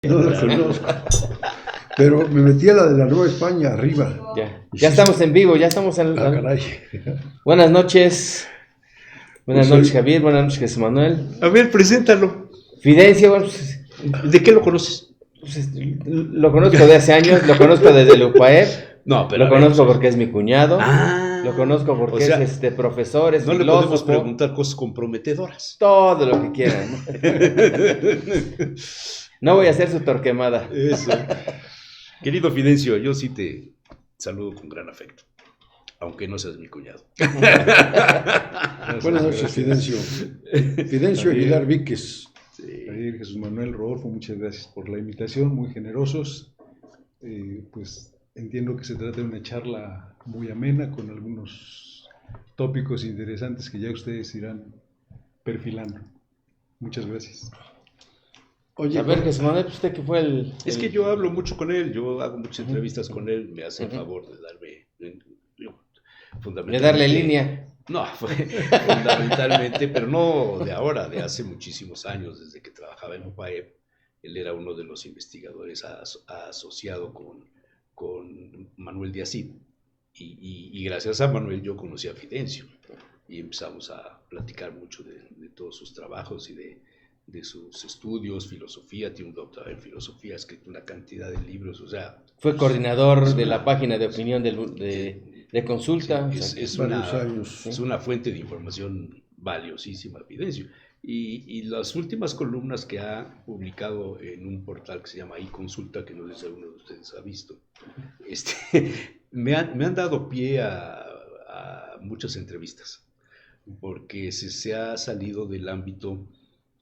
No la conozco. Pero me metí a la de la Nueva España arriba. Ya estamos en vivo, ya estamos en... caray. Buenas noches. Buenas noches, Javier. Buenas noches, Jesús Manuel. A ver, preséntalo. Fidencio, bueno, pues, ¿De qué lo conoces? pues, lo conozco de hace años, lo conozco desde el UPAEP. No, pero Lo conozco porque es mi cuñado. Ah, Lo conozco porque o sea, es profesor, es no le filósofo. podemos preguntar cosas comprometedoras. Todo lo que quieran. No voy a hacer su torquemada. Eso. Querido Fidencio, yo sí te saludo con gran afecto, aunque no seas mi cuñado. Buenas noches, Fidencio. Fidencio Aguilar Víquez. Sí. Javier, Jesús Manuel, Rodolfo, muchas gracias por la invitación, muy generosos. Pues entiendo que se trata de una charla muy amena con algunos tópicos interesantes que ya ustedes irán perfilando. Muchas gracias. Oye, A ver, Jesús Manuel, usted que fue el... Es que yo hablo mucho con él, yo hago muchas entrevistas con él, me hace el favor de darme, De darle línea. No, fue fundamentalmente, pero no de ahora, de hace muchísimos años, desde que trabajaba en UPAEP. Él era uno de los investigadores asociado con Manuel Díaz-Cid. Y gracias a Manuel yo conocí a Fidencio y empezamos a platicar mucho de todos sus trabajos y de sus estudios, filosofía, tiene un doctorado en filosofía, ha escrito una cantidad de libros, o sea... Fue coordinador de la página de opinión de Consulta. Sí, o sea, es una fuente de información valiosísima, Fidencio. Y las últimas columnas que ha publicado en un portal que se llama iConsulta, que no sé si alguno de ustedes ha visto, me han dado pie a muchas entrevistas, porque se ha salido del ámbito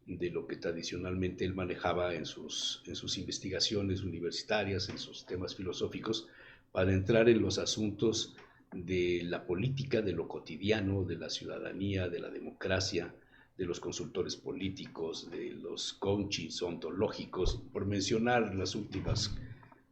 de lo que tradicionalmente él manejaba en sus investigaciones universitarias, en sus temas filosóficos, para entrar en los asuntos de la política, de lo cotidiano, de la ciudadanía, de la democracia, de los consultores políticos, de los coaches ontológicos, por mencionar las últimas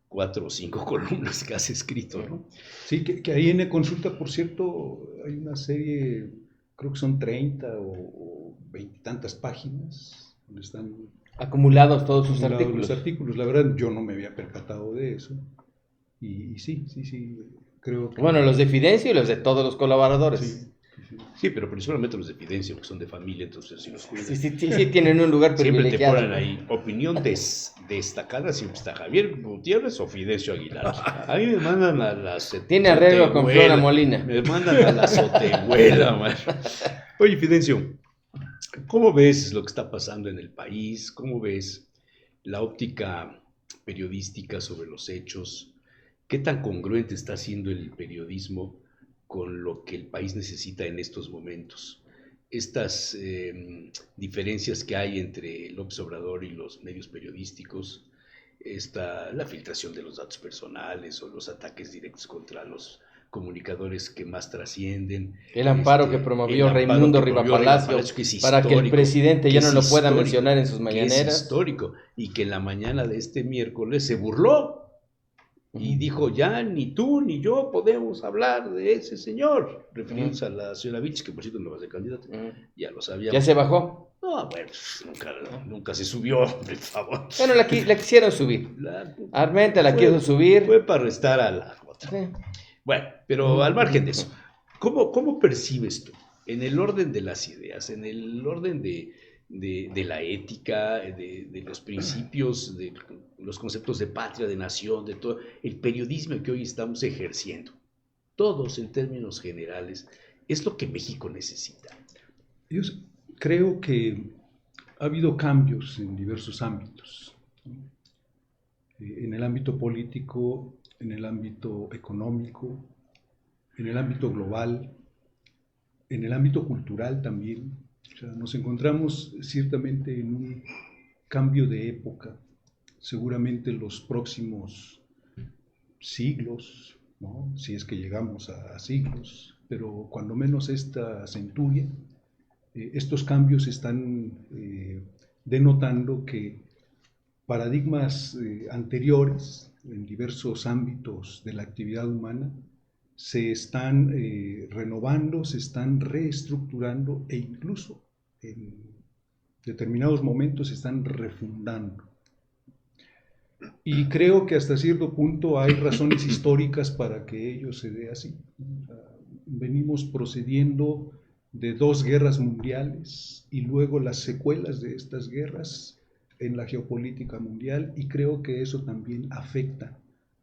4 o 5 columnas que has escrito, ¿no? Sí, que ahí en Consulta, por cierto, hay una serie, creo que son 30 o 20 y tantas páginas, donde están acumulados todos sus acumulados artículos. los artículos. La verdad, yo no me había percatado de eso. Y sí, creo que... Bueno, los de Fidencio y los de todos los colaboradores. Sí, pero principalmente los de Fidencio, que son de familia, entonces si los cuidan. Sí, tienen un lugar Siempre privilegiado. te ponen ahí opinión destacada, siempre está Javier Gutiérrez o Fidencio Aguilar. A mí me mandan a la Tiene arreglo con Flora Molina. Me mandan a la azotehuela, man. Oye, Fidencio, ¿cómo ves lo que está pasando en el país? ¿Cómo ves la óptica periodística sobre los hechos? ¿Qué tan congruente está siendo el periodismo con lo que el país necesita en estos momentos? Estas diferencias que hay entre López Obrador y los medios periodísticos, la filtración de los datos personales o los ataques directos contra los comunicadores que más trascienden. El amparo que promovió Raimundo Rivapalacio para que el presidente ya no lo pueda mencionar en sus mañaneras. Es histórico, y que en la mañana de este miércoles se burló y dijo, ya ni tú ni yo podemos hablar de ese señor, refiriéndose a la señora Vich, que por cierto no va a ser candidata, ya lo sabíamos. ¿Ya se bajó? No, bueno, nunca se subió, por favor. Bueno, la quisieron subir. Armenta la quiso subir. Fue para arrestar a la otra. Sí. Bueno, pero al margen de eso, ¿cómo percibes tú, en el orden de las ideas, en el orden de la ética, de los principios, de los conceptos de patria, de nación, de todo el periodismo que hoy estamos ejerciendo? Todos en términos generales, ¿es lo que México necesita? Yo creo que ha habido cambios en diversos ámbitos, en el ámbito político, en el ámbito económico, en el ámbito global, en el ámbito cultural también. O sea, nos encontramos ciertamente en un cambio de época. Seguramente los próximos siglos, ¿no? Si es que llegamos a siglos, pero cuando menos esta centuria, estos cambios están denotando que paradigmas anteriores en diversos ámbitos de la actividad humana se están renovando, se están reestructurando e incluso en determinados momentos se están refundando. Y creo que hasta cierto punto hay razones históricas para que ello se dé así. Venimos procediendo de 2 guerras mundiales y luego las secuelas de estas guerras en la geopolítica mundial, y creo que eso también afecta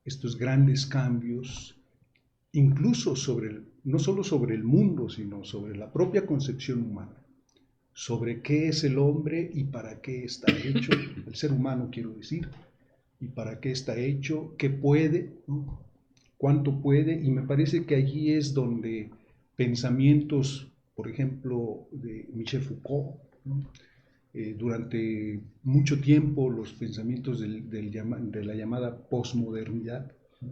estos grandes cambios, incluso no solo sobre el mundo, sino sobre la propia concepción humana, sobre qué es el hombre y para qué está hecho, el ser humano quiero decir, y para qué está hecho, qué puede, ¿no? Cuánto puede, y me parece que allí es donde pensamientos, por ejemplo, de Michel Foucault, ¿no? Durante mucho tiempo los pensamientos de la llamada posmodernidad, ¿no?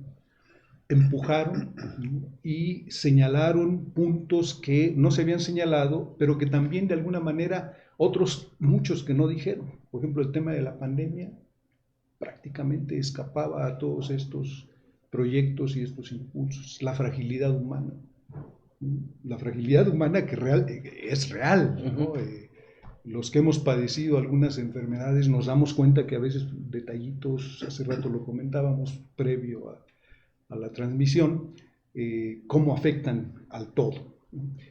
Empujaron, ¿no? Y señalaron puntos que no se habían señalado, pero que también de alguna manera muchos que no dijeron. Por ejemplo, el tema de la pandemia prácticamente escapaba a todos estos proyectos y estos impulsos. La fragilidad humana que es real, ¿no? Los que hemos padecido algunas enfermedades nos damos cuenta que a veces detallitos, hace rato lo comentábamos previo a la transmisión, cómo afectan al todo.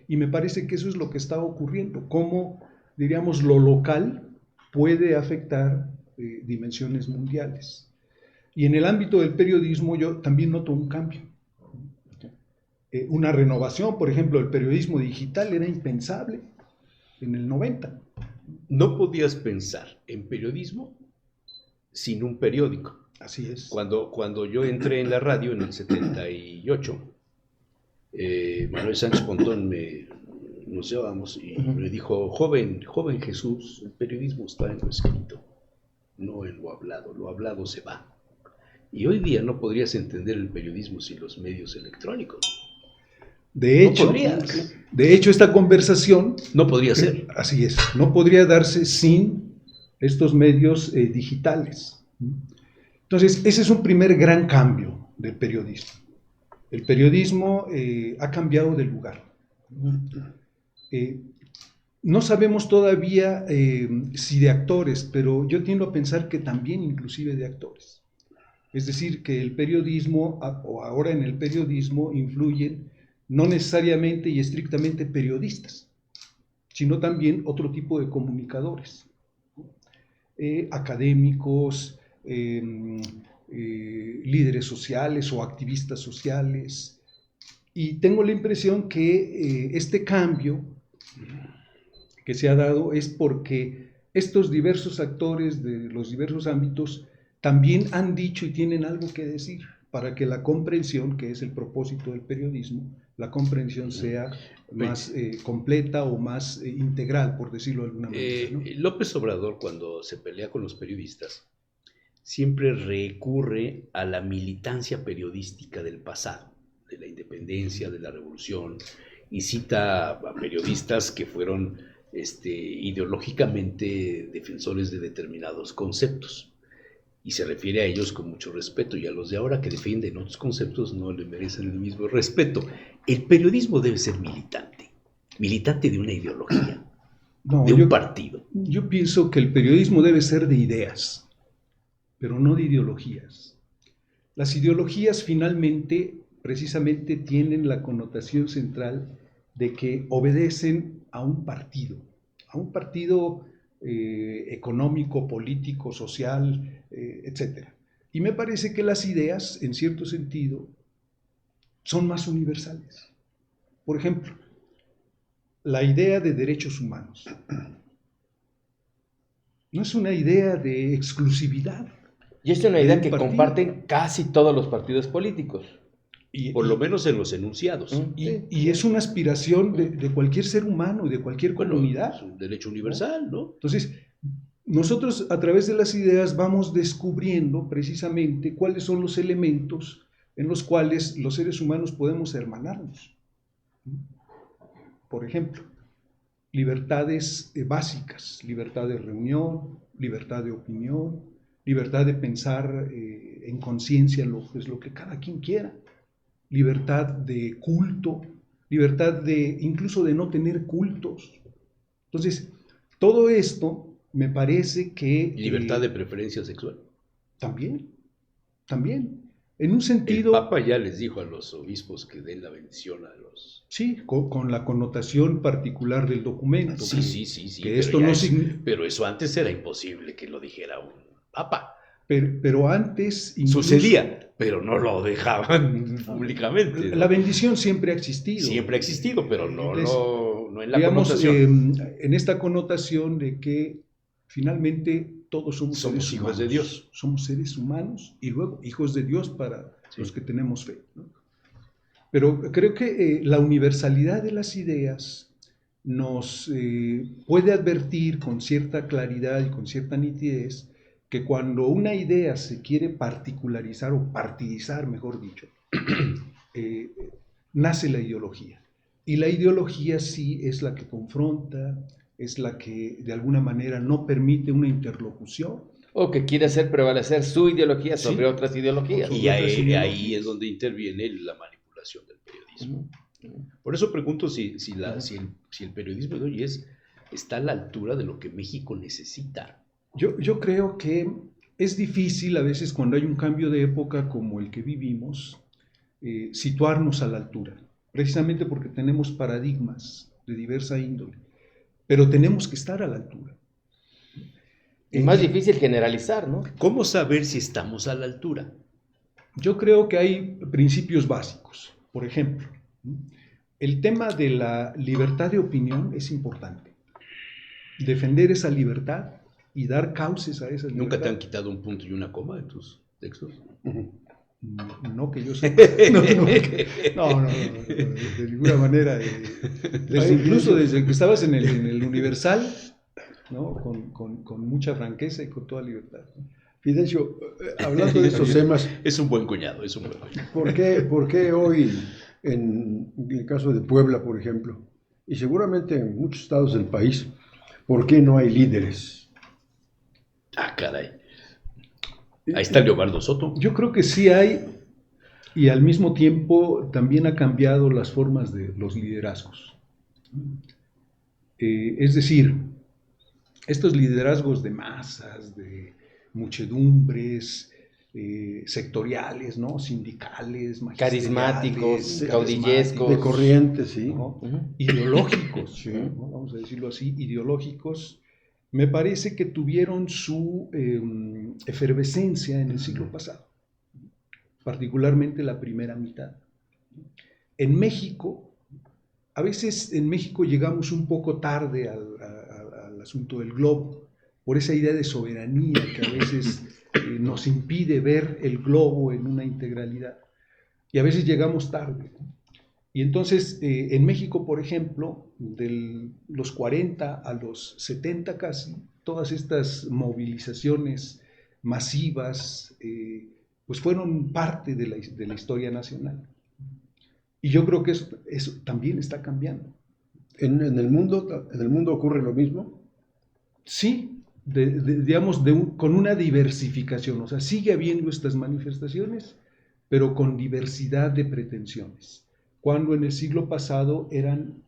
Y me parece que eso es lo que está ocurriendo, cómo, diríamos, lo local puede afectar dimensiones mundiales. Y en el ámbito del periodismo yo también noto un cambio. Una renovación, por ejemplo, el periodismo digital era impensable en el 90. No podías pensar en periodismo sin un periódico. Así es. Cuando yo entré en la radio en el 78, Manuel Sánchez Pontón nos llevamos y me dijo, joven Jesús, el periodismo está en lo escrito, no en lo hablado se va. Y hoy día no podrías entender el periodismo sin los medios electrónicos. De hecho, esta conversación no podría ser. Así es, no podría darse sin estos medios digitales. Entonces, ese es un primer gran cambio del periodismo. El periodismo ha cambiado de lugar. No sabemos todavía si de actores, pero yo tiendo a pensar que también inclusive de actores. Es decir, que el periodismo, o ahora en el periodismo, influyen no necesariamente y estrictamente periodistas, sino también otro tipo de comunicadores, académicos, líderes sociales o activistas sociales. Y tengo la impresión que este cambio que se ha dado es porque estos diversos actores de los diversos ámbitos también han dicho y tienen algo que decir para que la comprensión, que es el propósito del periodismo, la comprensión sea más completa o más integral, por decirlo de alguna manera, ¿no? López Obrador, cuando se pelea con los periodistas, siempre recurre a la militancia periodística del pasado, de la independencia, de la revolución, y cita a periodistas que fueron ideológicamente defensores de determinados conceptos. Y se refiere a ellos con mucho respeto, y a los de ahora que defienden otros conceptos no le merecen el mismo respeto. El periodismo debe ser militante de una ideología, de un partido. Yo pienso que el periodismo debe ser de ideas, pero no de ideologías. Las ideologías finalmente, precisamente, tienen la connotación central de que obedecen a un partido económico, político, social, etc. Y me parece que las ideas, en cierto sentido, son más universales. Por ejemplo, la idea de derechos humanos no es una idea de exclusividad. Y es una idea que comparten casi todos los partidos políticos. Por lo menos en los enunciados. Y es una aspiración de cualquier ser humano y de cualquier comunidad. Es un derecho universal, ¿no? Entonces, nosotros a través de las ideas vamos descubriendo precisamente cuáles son los elementos en los cuales los seres humanos podemos hermanarnos. Por ejemplo, libertades básicas, libertad de reunión, libertad de opinión, libertad de pensar en conciencia lo que cada quien quiera, libertad de culto, libertad incluso de no tener cultos. Entonces, todo esto me parece que... Libertad de preferencia sexual. También. En un sentido... El Papa ya les dijo a los obispos que den la bendición a los... Sí, con la connotación particular del documento. Sí. Que esto no pero eso antes era imposible que lo dijera un Papa. Pero antes... Incluso, sucedía, pero no lo dejaban públicamente, ¿no? La bendición siempre ha existido. Siempre ha existido, pero no en la connotación. En esta connotación de que finalmente todos somos seres hijos humanos, de Dios. Somos seres humanos y luego hijos de Dios para los que tenemos fe, ¿no? Pero creo que la universalidad de las ideas nos puede advertir con cierta claridad y con cierta nitidez que cuando una idea se quiere particularizar o partidizar, mejor dicho, nace la ideología. Y la ideología sí es la que confronta, es la que de alguna manera no permite una interlocución. O que quiere hacer prevalecer su ideología sobre otras ideologías. Y ahí es donde interviene la manipulación del periodismo. Por eso pregunto si el periodismo de hoy está a la altura de lo que México necesita. Yo creo que es difícil a veces cuando hay un cambio de época como el que vivimos, situarnos a la altura, precisamente porque tenemos paradigmas de diversa índole, pero tenemos que estar a la altura. Es más difícil generalizar, ¿no? ¿Cómo saber si estamos a la altura? Yo creo que hay principios básicos. Por ejemplo, el tema de la libertad de opinión es importante. Defender esa libertad y dar cauces a esa libertad. ¿Nunca te han quitado un punto y una coma de tus textos? No que yo sepa. No, de ninguna manera. Incluso desde que estabas en el Universal, ¿no? Con mucha franqueza y con toda libertad. Fidencio, hablando de estos temas... Es un buen cuñado, ¿Por qué hoy, en el caso de Puebla, por ejemplo, y seguramente en muchos estados del país, por qué no hay líderes? Ah, caray. Ahí está Leobardo Soto. Yo creo que sí hay, y al mismo tiempo también ha cambiado las formas de los liderazgos. Es decir, estos liderazgos de masas, de muchedumbres, sectoriales, ¿no? Sindicales, carismáticos, caudillescos, de corriente, sí, ¿no? Ideológicos, sí, ¿no? Vamos a decirlo así, ideológicos, me parece que tuvieron su efervescencia en el siglo pasado, particularmente la primera mitad. En México, a veces en México llegamos un poco tarde al asunto del globo, por esa idea de soberanía que a veces nos impide ver el globo en una integralidad. Y a veces llegamos tarde, ¿no? Y entonces, en México, por ejemplo, de los 40 a los 70 casi, todas estas movilizaciones masivas, pues fueron parte de la historia nacional. Y yo creo que eso también está cambiando. ¿En el mundo ocurre lo mismo? Sí, digamos, con una diversificación. O sea, sigue habiendo estas manifestaciones, pero con diversidad de pretensiones. Cuando en el siglo pasado eran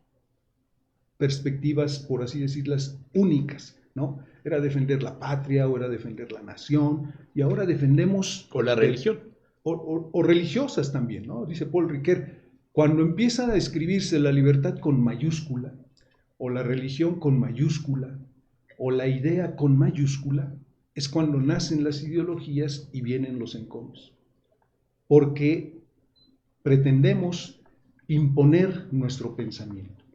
perspectivas, por así decirlas, únicas, ¿no? Era defender la patria, o era defender la nación, y ahora defendemos... O la religión. O religiosas también, ¿no? Dice Paul Ricoeur, cuando empieza a escribirse la libertad con mayúscula, o la religión con mayúscula, o la idea con mayúscula, es cuando nacen las ideologías y vienen los enconos. Porque pretendemos imponer nuestro pensamiento.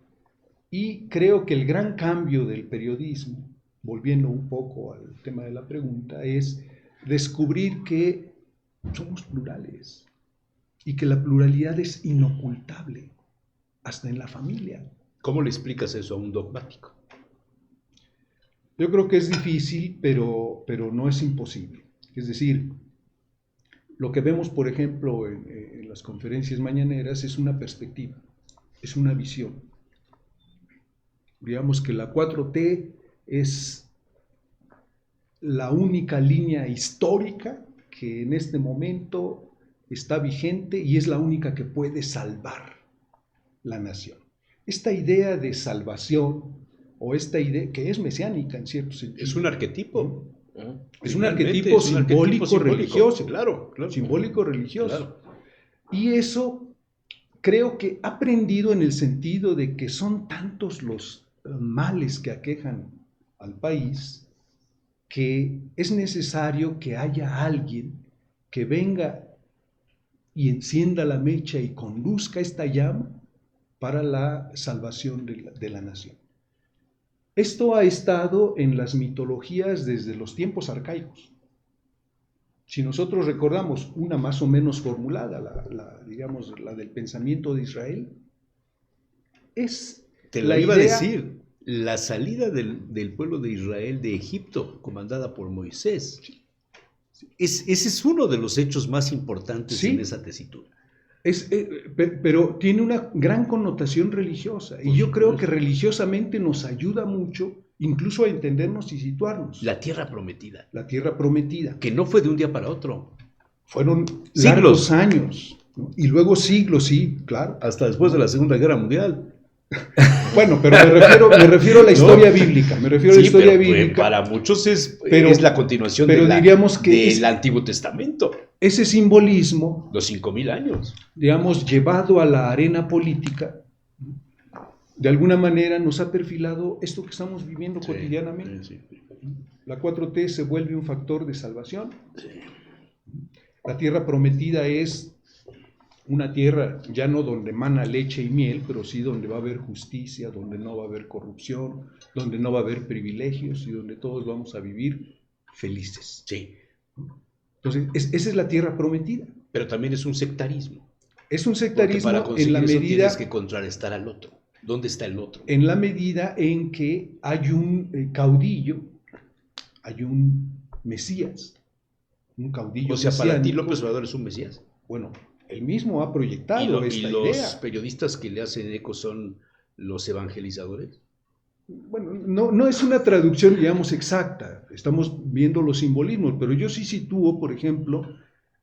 Y creo que el gran cambio del periodismo, volviendo un poco al tema de la pregunta, es descubrir que somos plurales y que la pluralidad es inocultable, hasta en la familia. ¿Cómo le explicas eso a un dogmático? Yo creo que es difícil, pero no es imposible. Es decir, lo que vemos, por ejemplo, en las conferencias mañaneras es una perspectiva, es una visión. Digamos que la 4T es la única línea histórica que en este momento está vigente y es la única que puede salvar la nación. Esta idea de salvación, o esta idea que es mesiánica en cierto sentido. Es un arquetipo. Es un arquetipo simbólico religioso. Claro. Simbólico religioso. Claro. Y eso creo que ha aprendido en el sentido de que son tantos los males que aquejan al país que es necesario que haya alguien que venga y encienda la mecha y conduzca esta llama para la salvación de la nación. Esto ha estado en las mitologías desde los tiempos arcaicos. Si nosotros recordamos una más o menos formulada, digamos, la del pensamiento de Israel, es Te la iba idea, a decir, la salida del pueblo de Israel de Egipto, comandada por Moisés. Ese es uno de los hechos más importantes en esa tesitura. Pero tiene una gran connotación religiosa, y yo creo que religiosamente nos ayuda mucho, incluso a entendernos y situarnos. La tierra prometida. La tierra prometida. Que no fue de un día para otro. Fueron largos años, ¿no? Y luego siglos, sí, claro. Hasta después de la Segunda Guerra Mundial. Bueno, pero me refiero a la historia bíblica. Me refiero a la historia bíblica. Para muchos es la continuación del Antiguo Testamento. Ese simbolismo, los 5,000 años, digamos, llevado a la arena política, de alguna manera nos ha perfilado esto que estamos viviendo cotidianamente. Sí. La 4T se vuelve un factor de salvación. Sí. La tierra prometida es una tierra ya no donde emana leche y miel, pero sí donde va a haber justicia, donde no va a haber corrupción, donde no va a haber privilegios y donde todos vamos a vivir felices. Sí. Entonces, esa es la tierra prometida. Pero también es un sectarismo. Es un sectarismo en la medida que tienes que contrarrestar al otro. ¿Dónde está el otro? En la medida en que hay un caudillo, hay un Mesías, un caudillo. O sea, para ti López Obrador es un Mesías. Bueno, él mismo ha proyectado esta idea. ¿Y los periodistas que le hacen eco son los evangelizadores? Bueno, no es una traducción, digamos, exacta. Estamos viendo los simbolismos, pero yo sí sitúo, por ejemplo,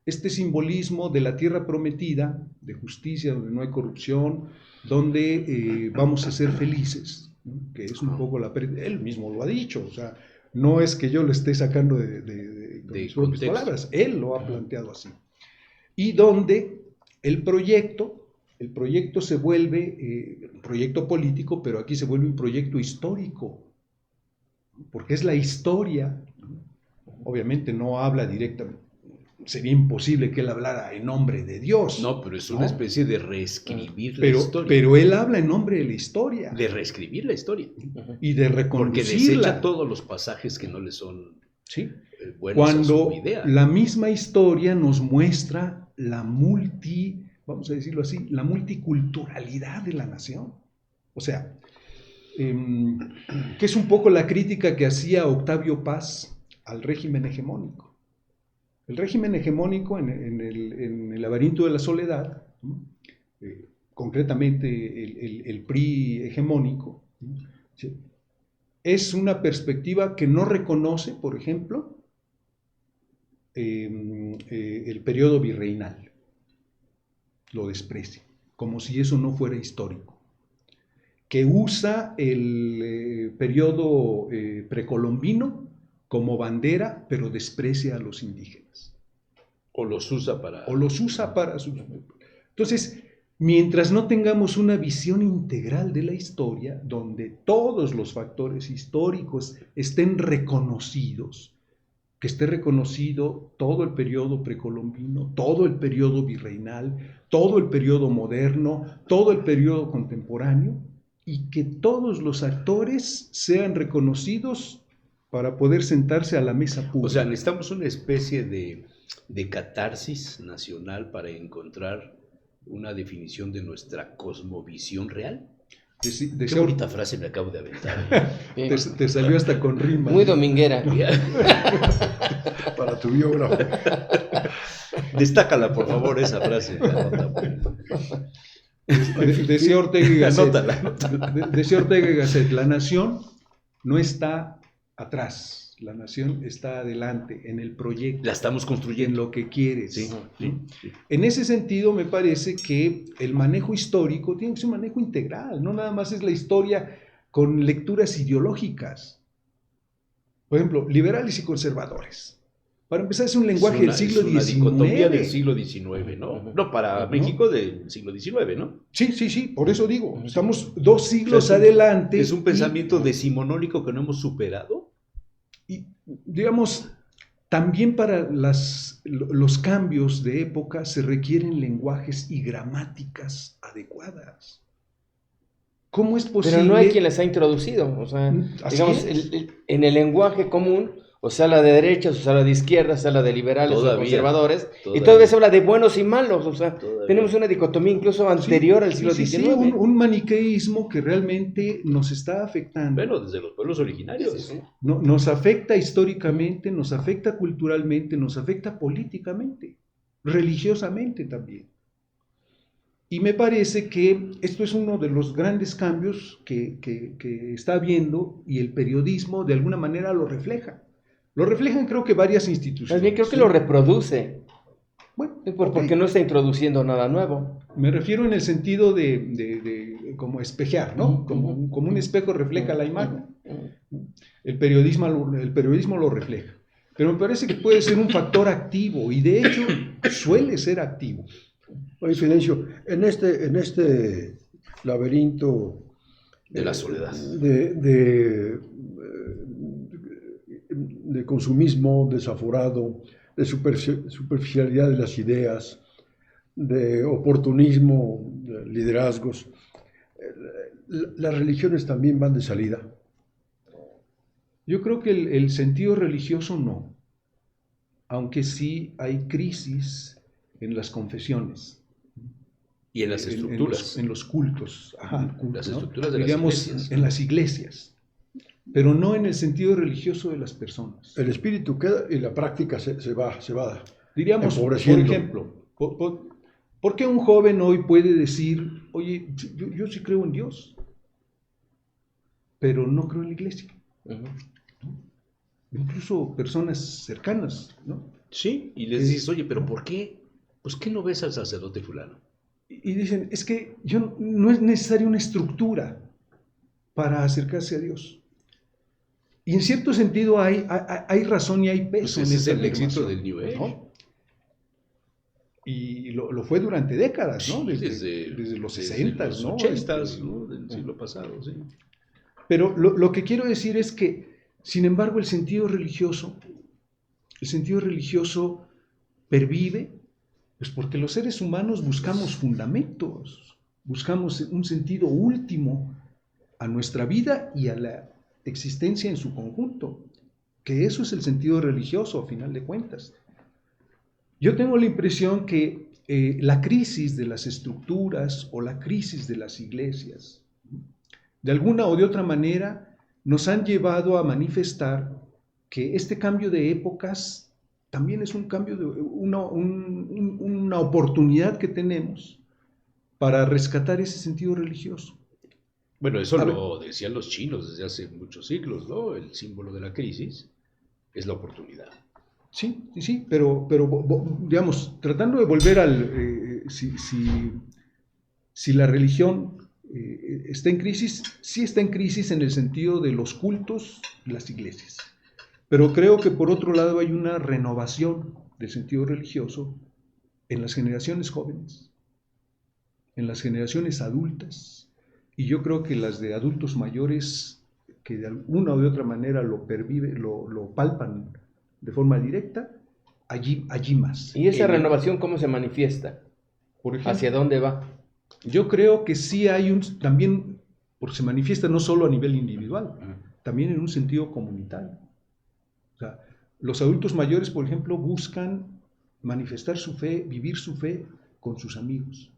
este simbolismo de la tierra prometida, de justicia, donde no hay corrupción, donde vamos a ser felices, ¿no? Que es un poco él mismo lo ha dicho, o sea, no es que yo lo esté sacando de mis propias palabras, él lo ha planteado así. Y donde el proyecto se vuelve un proyecto político, pero aquí se vuelve un proyecto histórico, porque es la historia. Obviamente no habla directamente, sería imposible que él hablara en nombre de Dios. No, pero es una especie de reescribir la historia. Pero él habla en nombre de la historia. De reescribir la historia. Y de reconducirla. Porque desecha todos los pasajes que no le son buenos cuando a su idea. La misma historia nos muestra vamos a decirlo así, la multiculturalidad de la nación. O sea, que es un poco la crítica que hacía Octavio Paz al régimen hegemónico. El régimen hegemónico en el laberinto de la soledad, concretamente el PRI hegemónico, ¿sí? Es una perspectiva que no reconoce, por ejemplo, el periodo virreinal. Lo desprecia, como si eso no fuera histórico. Que usa el periodo precolombino como bandera, pero desprecia a los indígenas. O los usa para sus... Entonces, mientras no tengamos una visión integral de la historia, donde todos los factores históricos estén reconocidos, que esté reconocido todo el periodo precolombino, todo el periodo virreinal, todo el periodo moderno, todo el periodo contemporáneo, y que todos los actores sean reconocidos para poder sentarse a la mesa pública. O sea, necesitamos una especie de catarsis nacional para encontrar una definición de nuestra cosmovisión real. Qué bonita frase me acabo de aventar. Te salió hasta con rima. Muy dominguera. Para tu biógrafo. Destácala, por favor, esa frase. Decía Ortega y Gasset, la nación no está atrás, la nación está adelante en el proyecto. La estamos construyendo. En lo que quieres. Sí. En ese sentido, me parece que el manejo histórico tiene que ser un manejo integral, no nada más es la historia con lecturas ideológicas. Por ejemplo, liberales y conservadores. Para empezar, es un lenguaje del siglo XIX. Es una dicotomía del siglo XIX, ¿no? No, para México del siglo XIX, ¿no? Sí, por eso digo, estamos 2 siglos adelante. Es un pensamiento decimonónico que no hemos superado. Y, digamos, también para los cambios de época se requieren lenguajes y gramáticas adecuadas. ¿Cómo es posible? Pero no hay quien les ha introducido, o sea, digamos, en el lenguaje común, o sea, la de derechas, o sea, la de izquierdas, o sea, la de liberales o conservadores, y todavía se habla de buenos y malos, o sea, tenemos una dicotomía incluso anterior al siglo XIX. Sí, un maniqueísmo que realmente nos está afectando. Bueno, desde los pueblos originarios. Sí. Nos afecta históricamente, nos afecta culturalmente, nos afecta políticamente, religiosamente también. Y me parece que esto es uno de los grandes cambios que está habiendo y el periodismo de alguna manera lo refleja. Lo reflejan creo que varias instituciones. También creo que lo reproduce. Bueno, porque no está introduciendo nada nuevo. Me refiero en el sentido de como espejear, ¿no? Como un espejo refleja la imagen. El periodismo lo refleja. Pero me parece que puede ser un factor activo y de hecho suele ser activo. Oye, Fidencio, en este laberinto de la soledad, de consumismo desaforado, de superficialidad de las ideas, de oportunismo, de liderazgos, las religiones también van de salida. Yo creo que el sentido religioso no, aunque sí hay crisis en las confesiones. Y en las estructuras. En los cultos. Ajá, las estructuras de digamos, las iglesias. En las iglesias. Pero no en el sentido religioso de las personas. El espíritu queda y la práctica se va diríamos, por ejemplo, ¿por qué un joven hoy puede decir, oye, yo sí creo en Dios, pero no creo en la iglesia? Incluso personas cercanas, ¿no? Sí, y les dices, oye, pero ¿por qué? Pues, ¿qué no ves al sacerdote fulano? Y dicen, es que no es necesaria una estructura para acercarse a Dios. Y en cierto sentido hay razón y hay peso pues en ese esa es el éxito del New Age. ¿no? Y lo fue durante décadas, ¿no? Desde los 60, los ¿no? 80s, ¿no? Del siglo pasado, sí. Pero lo que quiero decir es que, sin embargo, el sentido religioso pervive, pues porque los seres humanos buscamos fundamentos, buscamos un sentido último a nuestra vida y a la existencia en su conjunto, que eso es el sentido religioso a final de cuentas. Yo tengo la impresión que la crisis de las estructuras o la crisis de las iglesias, de alguna o de otra manera, nos han llevado a manifestar que este cambio de épocas también es un cambio de una oportunidad que tenemos para rescatar ese sentido religioso. Bueno, eso lo decían los chinos desde hace muchos siglos, ¿no? El símbolo de la crisis es la oportunidad. Sí, pero digamos, tratando de volver al... si la religión está en crisis, sí está en crisis en el sentido de los cultos y las iglesias. Pero creo que por otro lado hay una renovación del sentido religioso en las generaciones jóvenes, en las generaciones adultas, y yo creo que las de adultos mayores que de alguna o de otra manera lo palpan de forma directa, allí más. ¿Y esa renovación cómo se manifiesta? Por ejemplo, ¿hacia dónde va? Yo creo que sí hay también, porque se manifiesta no solo a nivel individual, también en un sentido comunitario. O sea, los adultos mayores, por ejemplo, buscan manifestar su fe, vivir su fe con sus amigos.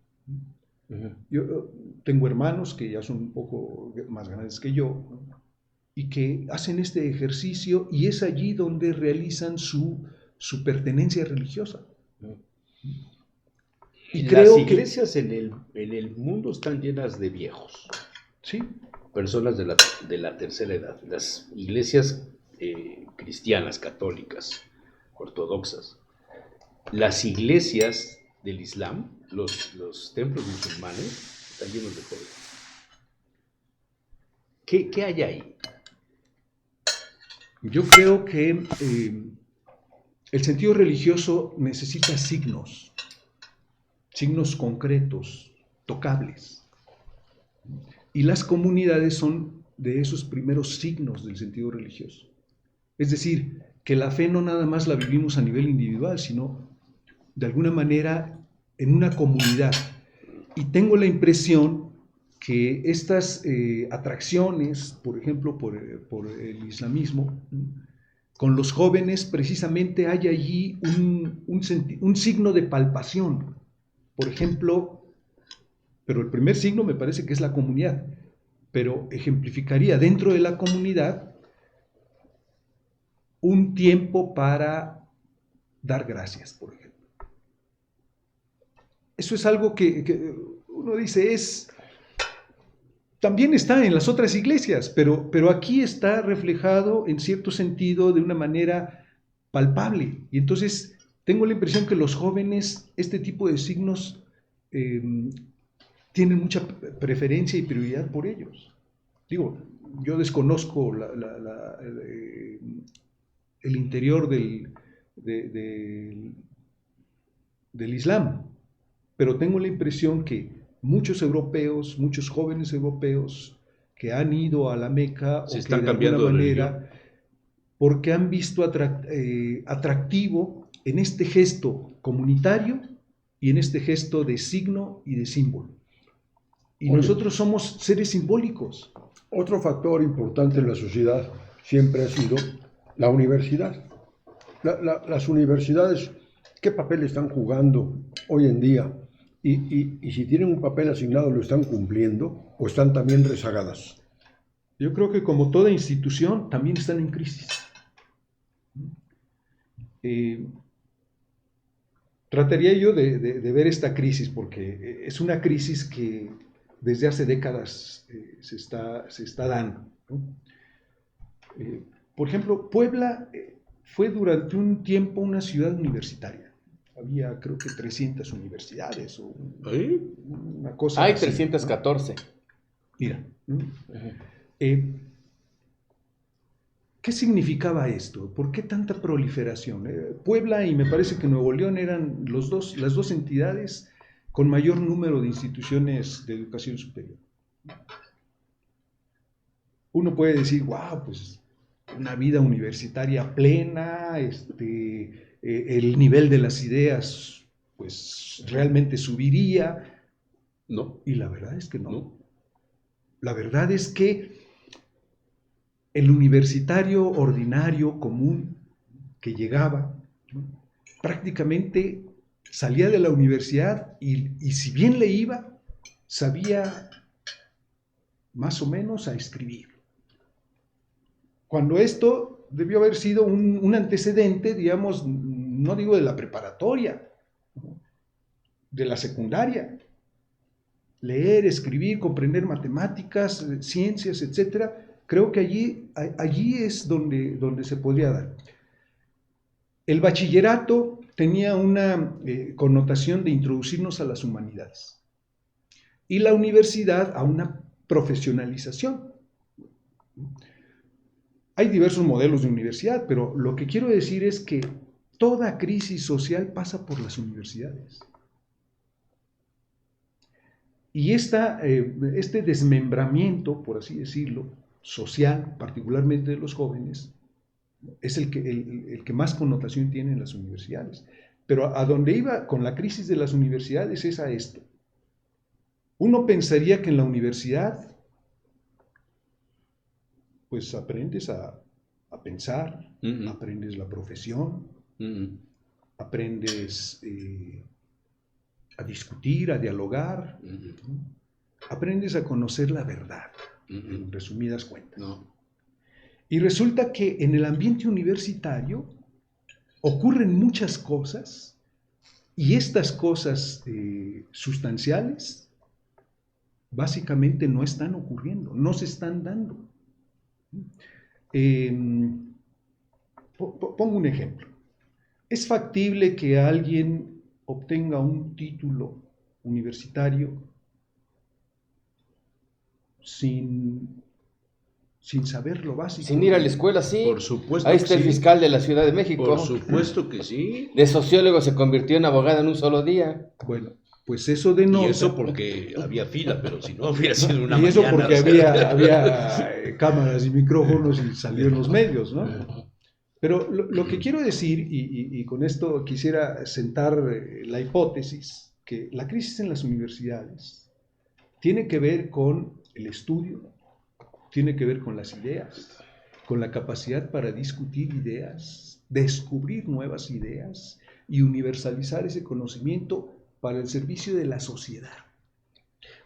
Yo tengo hermanos que ya son un poco más grandes que yo, ¿no? Y que hacen este ejercicio y es allí donde realizan su pertenencia religiosa. Y creo las iglesias en el mundo están llenas de viejos. Sí. Personas de la tercera edad. Las iglesias cristianas, católicas, ortodoxas. Las iglesias del Islam, los templos musulmanes, están llenos de jóvenes. ¿Qué hay ahí? Yo creo que el sentido religioso necesita signos concretos, tocables. Y las comunidades son de esos primeros signos del sentido religioso. Es decir, que la fe no nada más la vivimos a nivel individual, sino de alguna manera en una comunidad. Y tengo la impresión que estas atracciones, por ejemplo, por el islamismo, con los jóvenes precisamente hay allí un signo de palpación. Por ejemplo, pero el primer signo me parece que es la comunidad, pero ejemplificaría dentro de la comunidad un tiempo para dar gracias, por ejemplo. Eso es algo que uno dice, también está en las otras iglesias, pero aquí está reflejado en cierto sentido de una manera palpable. Y entonces tengo la impresión que los jóvenes, este tipo de signos, tienen mucha preferencia y prioridad por ellos. Digo, yo desconozco el interior del Islam, pero tengo la impresión que muchos jóvenes europeos que han ido a la Meca se o están que de cambiando alguna de manera, religión, porque han visto atractivo en este gesto comunitario y en este gesto de signo y de símbolo. Y nosotros somos seres simbólicos. Otro factor importante en la sociedad siempre ha sido la universidad. Las universidades, ¿qué papel están jugando hoy en día? Y si tienen un papel asignado, ¿lo están cumpliendo o están también rezagadas? Yo creo que como toda institución también están en crisis. Trataría yo de ver esta crisis porque es una crisis que desde hace décadas se está dando, ¿no? Por ejemplo, Puebla fue durante un tiempo una ciudad universitaria. Había creo que 300 universidades o una cosa Hay así, 314. ¿no? Mira, ¿qué significaba esto? ¿Por qué tanta proliferación? Puebla y me parece que Nuevo León eran las dos entidades con mayor número de instituciones de educación superior. Uno puede decir, wow, pues una vida universitaria plena, el nivel de las ideas pues realmente subiría. No. Y la verdad es que no. La verdad es que el universitario ordinario, común, que llegaba, ¿no?, prácticamente salía de la universidad y si bien le iba, sabía más o menos a escribir. Cuando esto debió haber sido un antecedente, digamos, no digo de la preparatoria, ¿no?, de la secundaria. Leer, escribir, comprender matemáticas, ciencias, etcétera. Creo que allí es donde se podría dar. El bachillerato tenía una connotación de introducirnos a las humanidades y la universidad a una profesionalización. Hay diversos modelos de universidad, pero lo que quiero decir es que toda crisis social pasa por las universidades. Y este desmembramiento, por así decirlo, social, particularmente de los jóvenes, es el que más connotación tiene en las universidades. Pero a donde iba con la crisis de las universidades es a esto. Uno pensaría que en la universidad pues aprendes a pensar, aprendes la profesión, aprendes a discutir, a dialogar, aprendes a conocer la verdad, en resumidas cuentas. No. Y resulta que en el ambiente universitario ocurren muchas cosas y estas cosas sustanciales básicamente no están ocurriendo, no se están dando. Pongo un ejemplo. ¿Es factible que alguien obtenga un título universitario sin sin saber lo básico. Sin ir a la escuela, sí. Por supuesto. Ahí está el fiscal de la Ciudad de México. Por supuesto que sí. De sociólogo se convirtió en abogado en un solo día. Bueno, pues eso denota... Y eso porque había fila, pero si no hubiera sido una Y eso mañana, porque había cámaras y micrófonos y salió en los medios, ¿no? Pero lo que quiero decir, y con esto quisiera sentar la hipótesis, que la crisis en las universidades tiene que ver con el estudio, tiene que ver con las ideas, con la capacidad para discutir ideas, descubrir nuevas ideas y universalizar ese conocimiento para el servicio de la sociedad.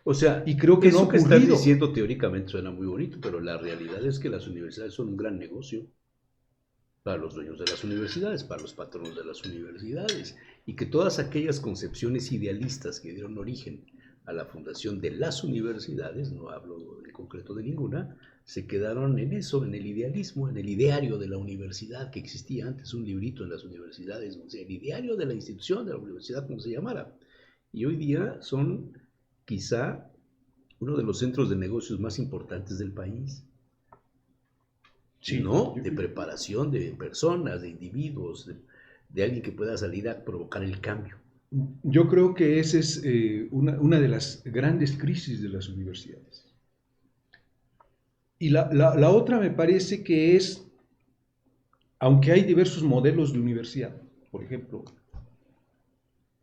O sea, y creo que eso no que estás diciendo teóricamente suena muy bonito, pero la realidad es que las universidades son un gran negocio para los dueños de las universidades, para los patronos de las universidades, y que todas aquellas concepciones idealistas que dieron origen a la fundación de las universidades, no hablo en concreto de ninguna, se quedaron en eso, en el idealismo, en el ideario de la universidad, que existía antes un librito en las universidades, o sea, el ideario de la institución, de la universidad, como se llamara. Y hoy día son quizá uno de los centros de negocios más importantes del país. Sí, ¿no? De preparación de personas, de individuos, de alguien que pueda salir a provocar el cambio. Yo creo que esa es una de las grandes crisis de las universidades. Y la otra me parece que es, aunque hay diversos modelos de universidad, por ejemplo,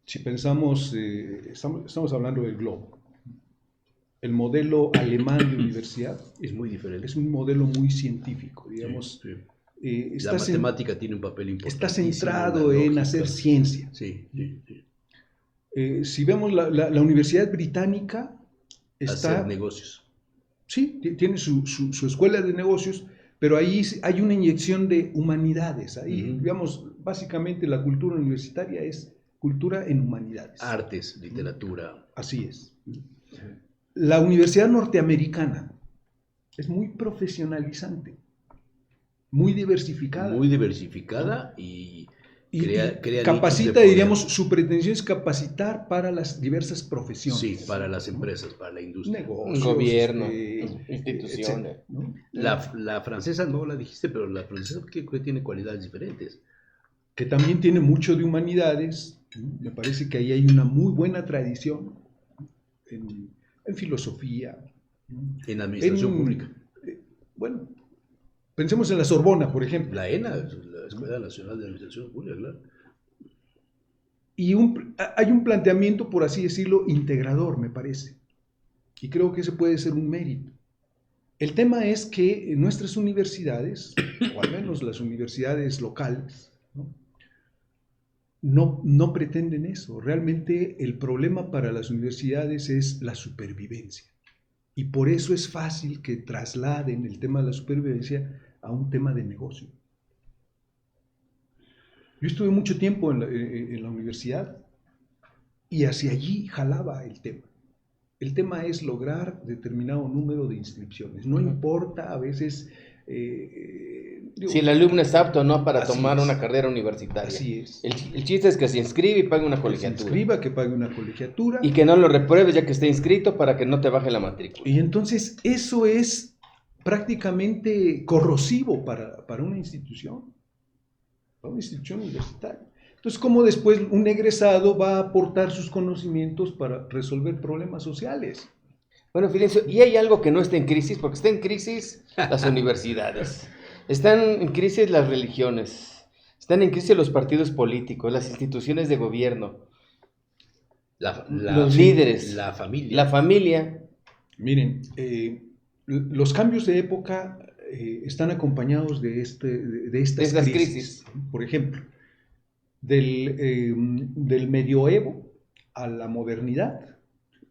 si pensamos, estamos hablando del globo, el modelo alemán de universidad es muy diferente. Es un modelo muy científico, digamos. Sí, sí. La matemática tiene un papel importante. Está centrado en hacer ciencia. Sí, sí, sí. Si vemos la Universidad Británica, está... Hacer negocios. Sí, tiene su escuela de negocios, pero ahí hay una inyección de humanidades. Ahí, digamos, básicamente la cultura universitaria es cultura en humanidades. Artes, literatura. Así es. La Universidad Norteamericana es muy profesionalizante, muy diversificada. Muy diversificada y crea capacita, diríamos, su pretensión es capacitar para las diversas profesiones. Sí, para las empresas, para la industria. Negocios, gobierno, instituciones. ¿no? La francesa no la dijiste, pero la francesa creo que tiene cualidades diferentes. Que también tiene mucho de humanidades. Me parece que ahí hay una muy buena tradición en filosofía. En administración pública. Bueno, pensemos en la Sorbona, por ejemplo. La ENA, la Escuela Nacional de Administración Pública, claro. Y hay un planteamiento, por así decirlo, integrador, me parece. Y creo que ese puede ser un mérito. El tema es que nuestras universidades, o al menos las universidades locales, no pretenden eso. Realmente el problema para las universidades es la supervivencia. Y por eso es fácil que trasladen el tema de la supervivencia a un tema de negocio. Yo estuve mucho tiempo en la universidad y hacia allí jalaba el tema. El tema es lograr determinado número de inscripciones. No importa a veces... si el alumno es apto, ¿no? Para tomar una carrera universitaria. Así es. El chiste es que se inscribe y pague una colegiatura. Que se inscriba, que pague una colegiatura. Y que no lo repruebes ya que esté inscrito para que no te baje la matrícula. Y entonces eso es prácticamente corrosivo para una institución universitaria. Entonces, ¿cómo después un egresado va a aportar sus conocimientos para resolver problemas sociales? Bueno, Fidencio, y hay algo que no está en crisis, porque está en crisis las universidades, están en crisis las religiones, están en crisis los partidos políticos, las instituciones de gobierno, los líderes, la familia. La familia. Miren, los cambios de época están acompañados de estas crisis. Por ejemplo, del medioevo a la modernidad,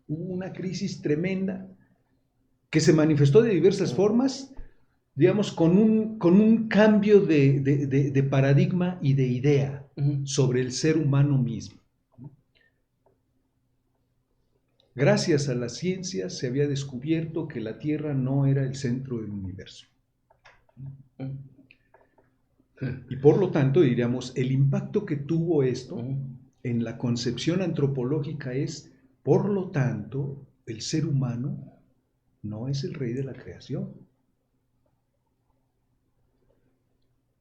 hubo una crisis tremenda que se manifestó de diversas formas, digamos, con un cambio de paradigma y de idea sobre el ser humano mismo. Gracias a la ciencia se había descubierto que la Tierra no era el centro del universo. Y por lo tanto, diríamos, el impacto que tuvo esto en la concepción antropológica es, por lo tanto, el ser humano no es el rey de la creación.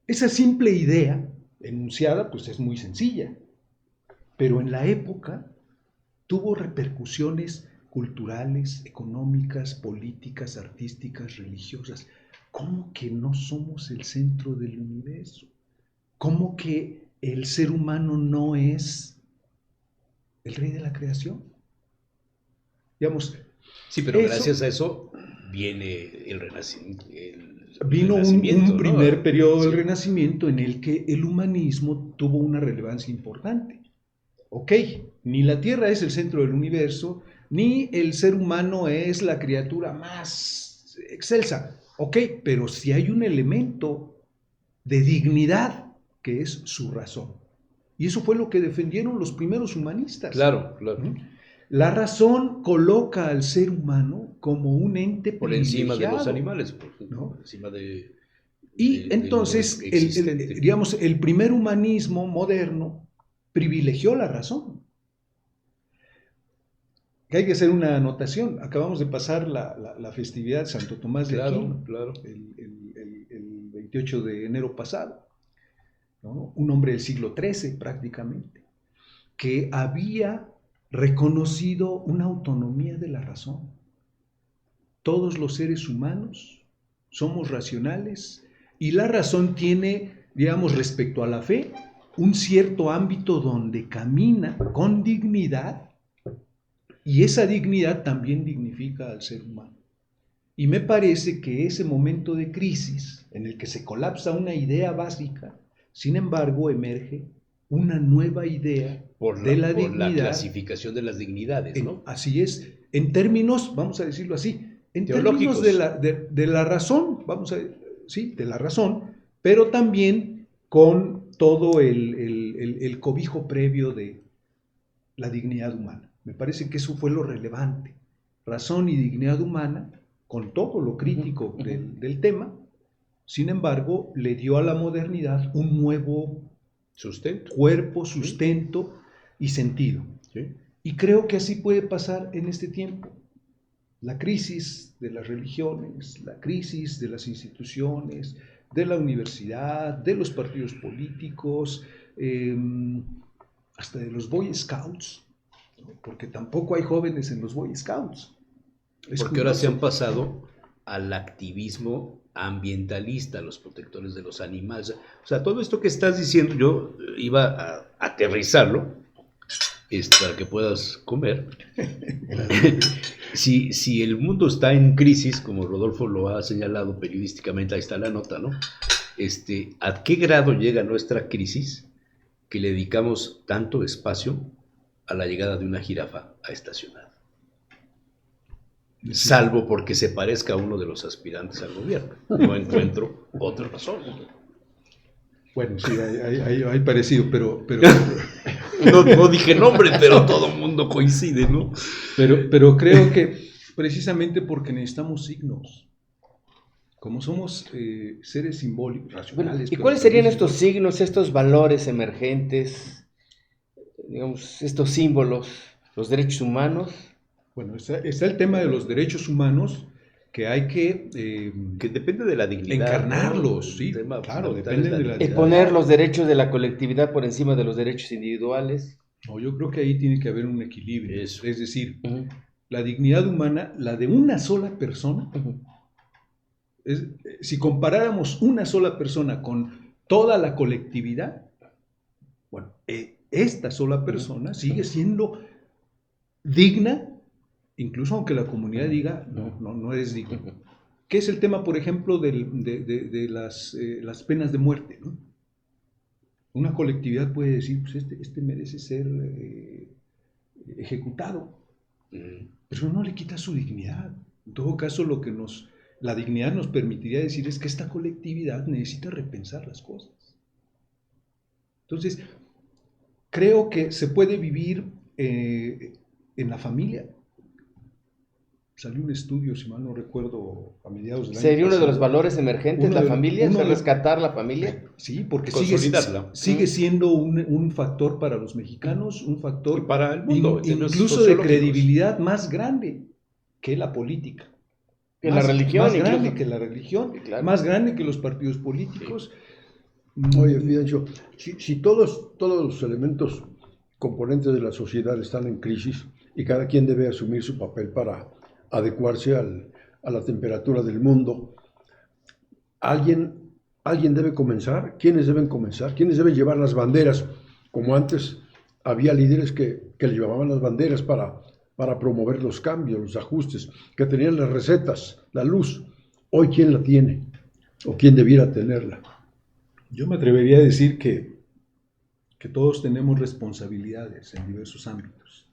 Esa simple idea enunciada pues es muy sencilla, pero en la época tuvo repercusiones culturales, económicas, políticas, artísticas, religiosas. ¿Cómo que no somos el centro del universo? ¿Cómo que el ser humano no es el rey de la creación? Digamos, sí, pero gracias a eso viene el Renacimiento. Vino un primer periodo del Renacimiento en el que el humanismo tuvo una relevancia importante. Ok, ni la Tierra es el centro del universo, ni el ser humano es la criatura más excelsa. Ok, pero sí hay un elemento de dignidad que es su razón. Y eso fue lo que defendieron los primeros humanistas. Claro, claro. La razón coloca al ser humano como un ente por encima de los animales, ¿no? Por encima de... Y entonces, digamos, el primer humanismo moderno privilegió la razón. Que hay que hacer una anotación. Acabamos de pasar la festividad de Santo Tomás de Aquino, el 28 de enero pasado, ¿no? Un hombre del siglo XIII prácticamente, que había reconocido una autonomía de la razón. Todos los seres humanos somos racionales y la razón tiene, digamos, respecto a la fe, un cierto ámbito donde camina con dignidad, y esa dignidad también dignifica al ser humano. Y me parece que ese momento de crisis en el que se colapsa una idea básica, sin embargo, emerge una nueva idea de la dignidad. Por la clasificación de las dignidades, ¿no? Así es, en términos, vamos a decirlo así, en términos de la razón, vamos a sí, de la razón, pero también con todo el cobijo previo de la dignidad humana. Me parece que eso fue lo relevante. Razón y dignidad humana, con todo lo crítico del tema, sin embargo, le dio a la modernidad un nuevo cuerpo, sustento y sentido. Sí. Y creo que así puede pasar en este tiempo. La crisis de las religiones, la crisis de las instituciones, de la universidad, de los partidos políticos, hasta de los Boy Scouts, porque tampoco hay jóvenes en los Boy Scouts. Porque ahora se han pasado al activismo ambientalista, los protectores de los animales. O sea, todo esto que estás diciendo, yo iba a aterrizarlo para que puedas comer. Si el mundo está en crisis, como Rodolfo lo ha señalado periodísticamente, ahí está la nota, ¿no? ¿A qué grado llega nuestra crisis que le dedicamos tanto espacio a la llegada de una jirafa a esta ciudad? Salvo porque se parezca a uno de los aspirantes al gobierno. No encuentro otra razón. Bueno, sí, hay parecido, pero no dije nombre, pero todo el mundo coincide, ¿no? Pero creo que precisamente porque necesitamos signos. Como somos seres simbólicos, racionales. ¿Y cuáles serían estos signos, estos valores emergentes, digamos, estos símbolos, los derechos humanos? Bueno, está el tema de los derechos humanos, que hay que depende de la dignidad, encarnarlos, ¿no? sí, claro, depende de la dignidad. Y poner los derechos de la colectividad por encima de los derechos individuales. No, yo creo que ahí tiene que haber un equilibrio. Eso. Es decir, la dignidad humana, la de una sola persona, si comparáramos una sola persona con toda la colectividad, bueno, esta sola persona sigue siendo digna, incluso aunque la comunidad diga, no eres digno. ¿Qué es el tema, por ejemplo, de las penas de muerte, ¿no? Una colectividad puede decir, pues este merece ser ejecutado, pero no le quita su dignidad. En todo caso, la dignidad nos permitiría decir es que esta colectividad necesita repensar las cosas. Entonces, creo que se puede vivir en la familia. Salió un estudio, si mal no recuerdo, a mediados del año ¿Sería uno pasado. de los valores emergentes la familia? ¿Rescatar la familia? Sí, porque consolidarla. sigue siendo un factor para los mexicanos, un factor y para el mundo, incluso de credibilidad más grande que la política. Que la religión. Más grande que la religión, claro. Más grande que los partidos políticos. Oye, Fidencio, si todos los elementos componentes de la sociedad están en crisis y cada quien debe asumir su papel para adecuarse a la temperatura del mundo, ¿alguien debe comenzar? ¿Quiénes deben comenzar? ¿Quiénes deben llevar las banderas? Como antes había líderes que llevaban las banderas para promover los cambios, los ajustes, que tenían las recetas, la luz. Hoy, ¿quién la tiene? ¿O quién debiera tenerla? Yo me atrevería a decir que todos tenemos responsabilidades en diversos ámbitos.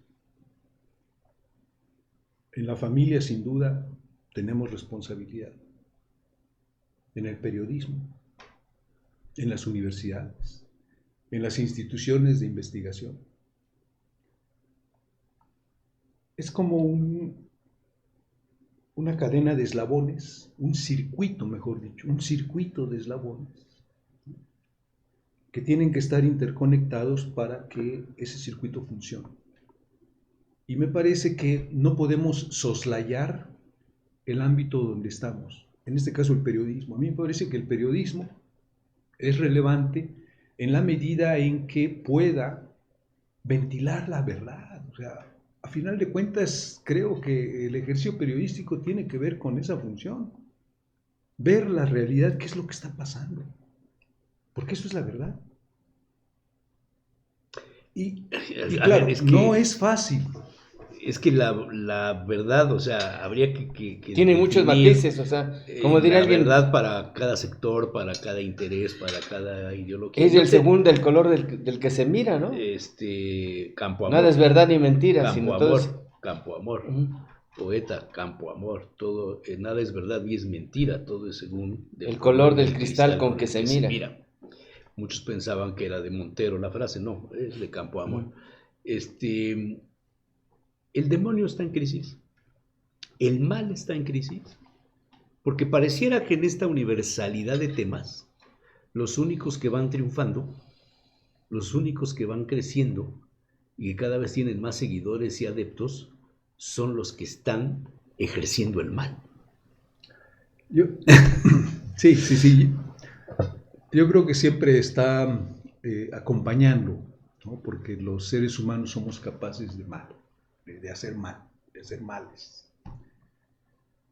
En la familia, sin duda, tenemos responsabilidad. En el periodismo, en las universidades, en las instituciones de investigación. Es como una cadena de eslabones, un circuito, mejor dicho, un circuito de eslabones que tienen que estar interconectados para que ese circuito funcione. Y me parece que no podemos soslayar el ámbito donde estamos, en este caso el periodismo. A mí me parece que el periodismo es relevante en la medida en que pueda ventilar la verdad. O sea, a final de cuentas, creo que el ejercicio periodístico tiene que ver con esa función. Ver la realidad, qué es lo que está pasando. Porque eso es la verdad. Y claro, es que no es fácil. Es que la verdad, o sea, habría que tiene muchos matices, o sea, como diría alguien, la verdad para cada sector, para cada interés, para cada ideología. Es según el color del que se mira, ¿no? Campo Amor. Nada es verdad ni mentira, Campo sino Amor, todo Campo Amor. Poeta, Campo Amor, todo, nada es verdad y es mentira, todo es según el color del cristal con que se mira. Muchos pensaban que era de Montero la frase, no, es de Campo Amor. El demonio está en crisis, el mal está en crisis, porque pareciera que en esta universalidad de temas, los únicos que van triunfando, los únicos que van creciendo y que cada vez tienen más seguidores y adeptos, son los que están ejerciendo el mal. Sí. Yo creo que siempre está acompañando, ¿no? Porque los seres humanos somos capaces de mal. De hacer mal, de hacer males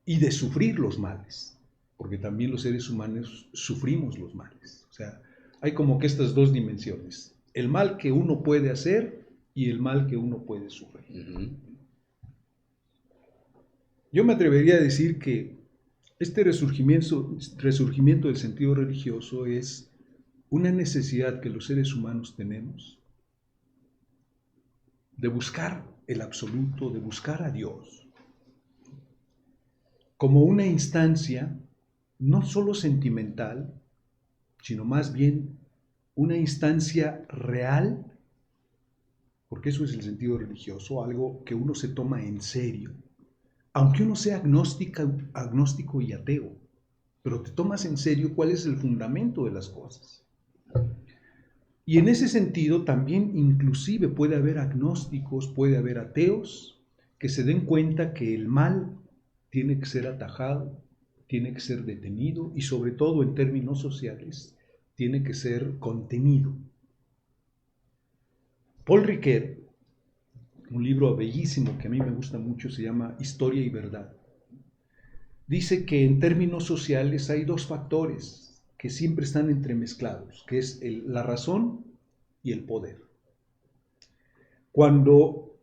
y de sufrir los males, porque también los seres humanos sufrimos los males. O sea, hay como que estas dos dimensiones, el mal que uno puede hacer y el mal que uno puede sufrir. Yo me atrevería a decir que este resurgimiento del sentido religioso es una necesidad que los seres humanos tenemos de buscar el absoluto, de buscar a Dios como una instancia no solo sentimental, sino más bien una instancia real, porque eso es el sentido religioso, algo que uno se toma en serio, aunque uno sea agnóstico y ateo, pero te tomas en serio cuál es el fundamento de las cosas. Y en ese sentido también inclusive puede haber agnósticos, puede haber ateos que se den cuenta que el mal tiene que ser atajado, tiene que ser detenido y sobre todo en términos sociales tiene que ser contenido. Paul Ricoeur, un libro bellísimo que a mí me gusta mucho, se llama Historia y Verdad. Dice que en términos sociales hay dos factores que siempre están entremezclados, que es la razón y el poder. Cuando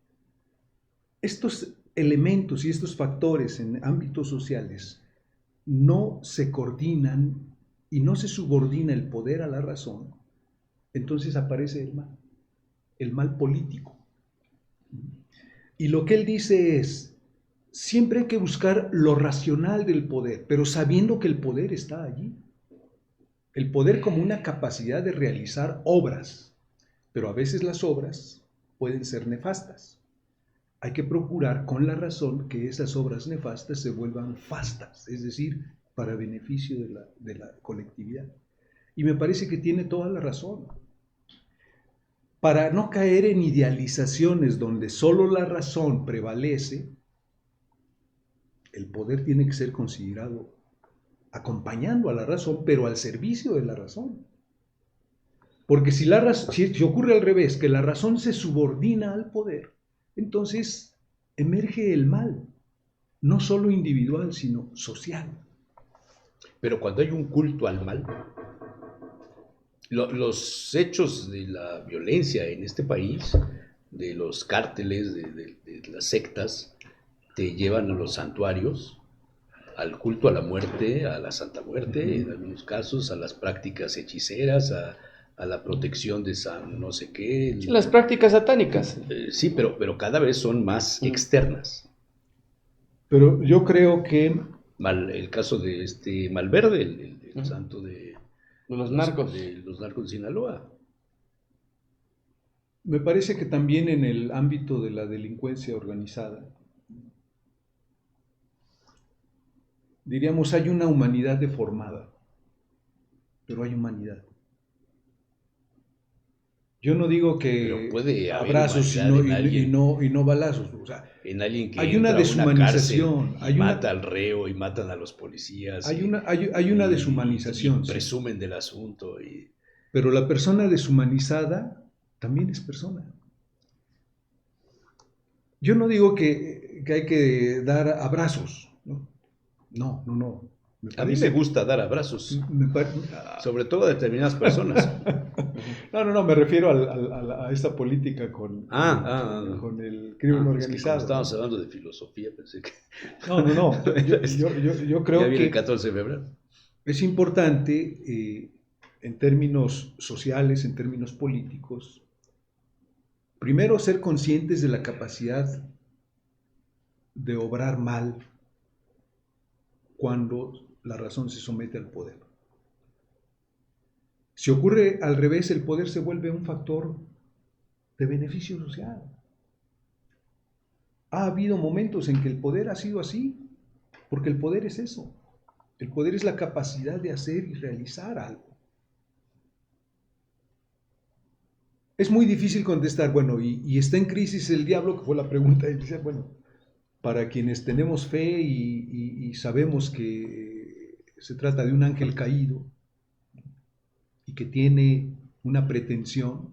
estos elementos y estos factores en ámbitos sociales no se coordinan y no se subordina el poder a la razón, entonces aparece el mal político. Y lo que él dice es, siempre hay que buscar lo racional del poder, pero sabiendo que el poder está allí. El poder como una capacidad de realizar obras, pero a veces las obras pueden ser nefastas. Hay que procurar con la razón que esas obras nefastas se vuelvan fastas, es decir, para beneficio de la colectividad. Y me parece que tiene toda la razón. Para no caer en idealizaciones donde solo la razón prevalece, el poder tiene que ser considerado acompañando a la razón, pero al servicio de la razón. Porque si ocurre al revés, que la razón se subordina al poder, entonces emerge el mal, no solo individual, sino social. Pero cuando hay un culto al mal, los hechos de la violencia en este país, de los cárteles, de las sectas, te llevan a los santuarios, al culto a la muerte, a la Santa Muerte, en algunos casos, a las prácticas hechiceras, a la protección de San no sé qué. Las prácticas satánicas. Sí, pero cada vez son más externas. Pero yo creo que... El caso de Malverde, el santo de los narcos. De los narcos de Sinaloa. Me parece que también en el ámbito de la delincuencia organizada, diríamos, hay una humanidad deformada, pero hay humanidad. Yo no digo que abrazos y no balazos. O sea, en alguien que hay una deshumanización. Y mata al reo y matan a los policías. Hay una deshumanización. Y presumen del asunto. Pero la persona deshumanizada también es persona. Yo no digo que hay que dar abrazos. No. A mí me gusta dar abrazos, sobre todo a determinadas personas. No, me refiero a esta política con el crimen organizado. Estábamos hablando de filosofía, pensé que... No. Yo creo ya viene que el 14 de febrero. Es importante, en términos sociales, en términos políticos, primero ser conscientes de la capacidad de obrar mal cuando la razón se somete al poder. Si ocurre al revés, el poder se vuelve un factor de beneficio social. Ha habido momentos en que el poder ha sido así, porque el poder es eso. El poder es la capacidad de hacer y realizar algo. Es muy difícil contestar, bueno, y está en crisis el diablo, que fue la pregunta inicial. Bueno, para quienes tenemos fe y sabemos que se trata de un ángel caído y que tiene una pretensión,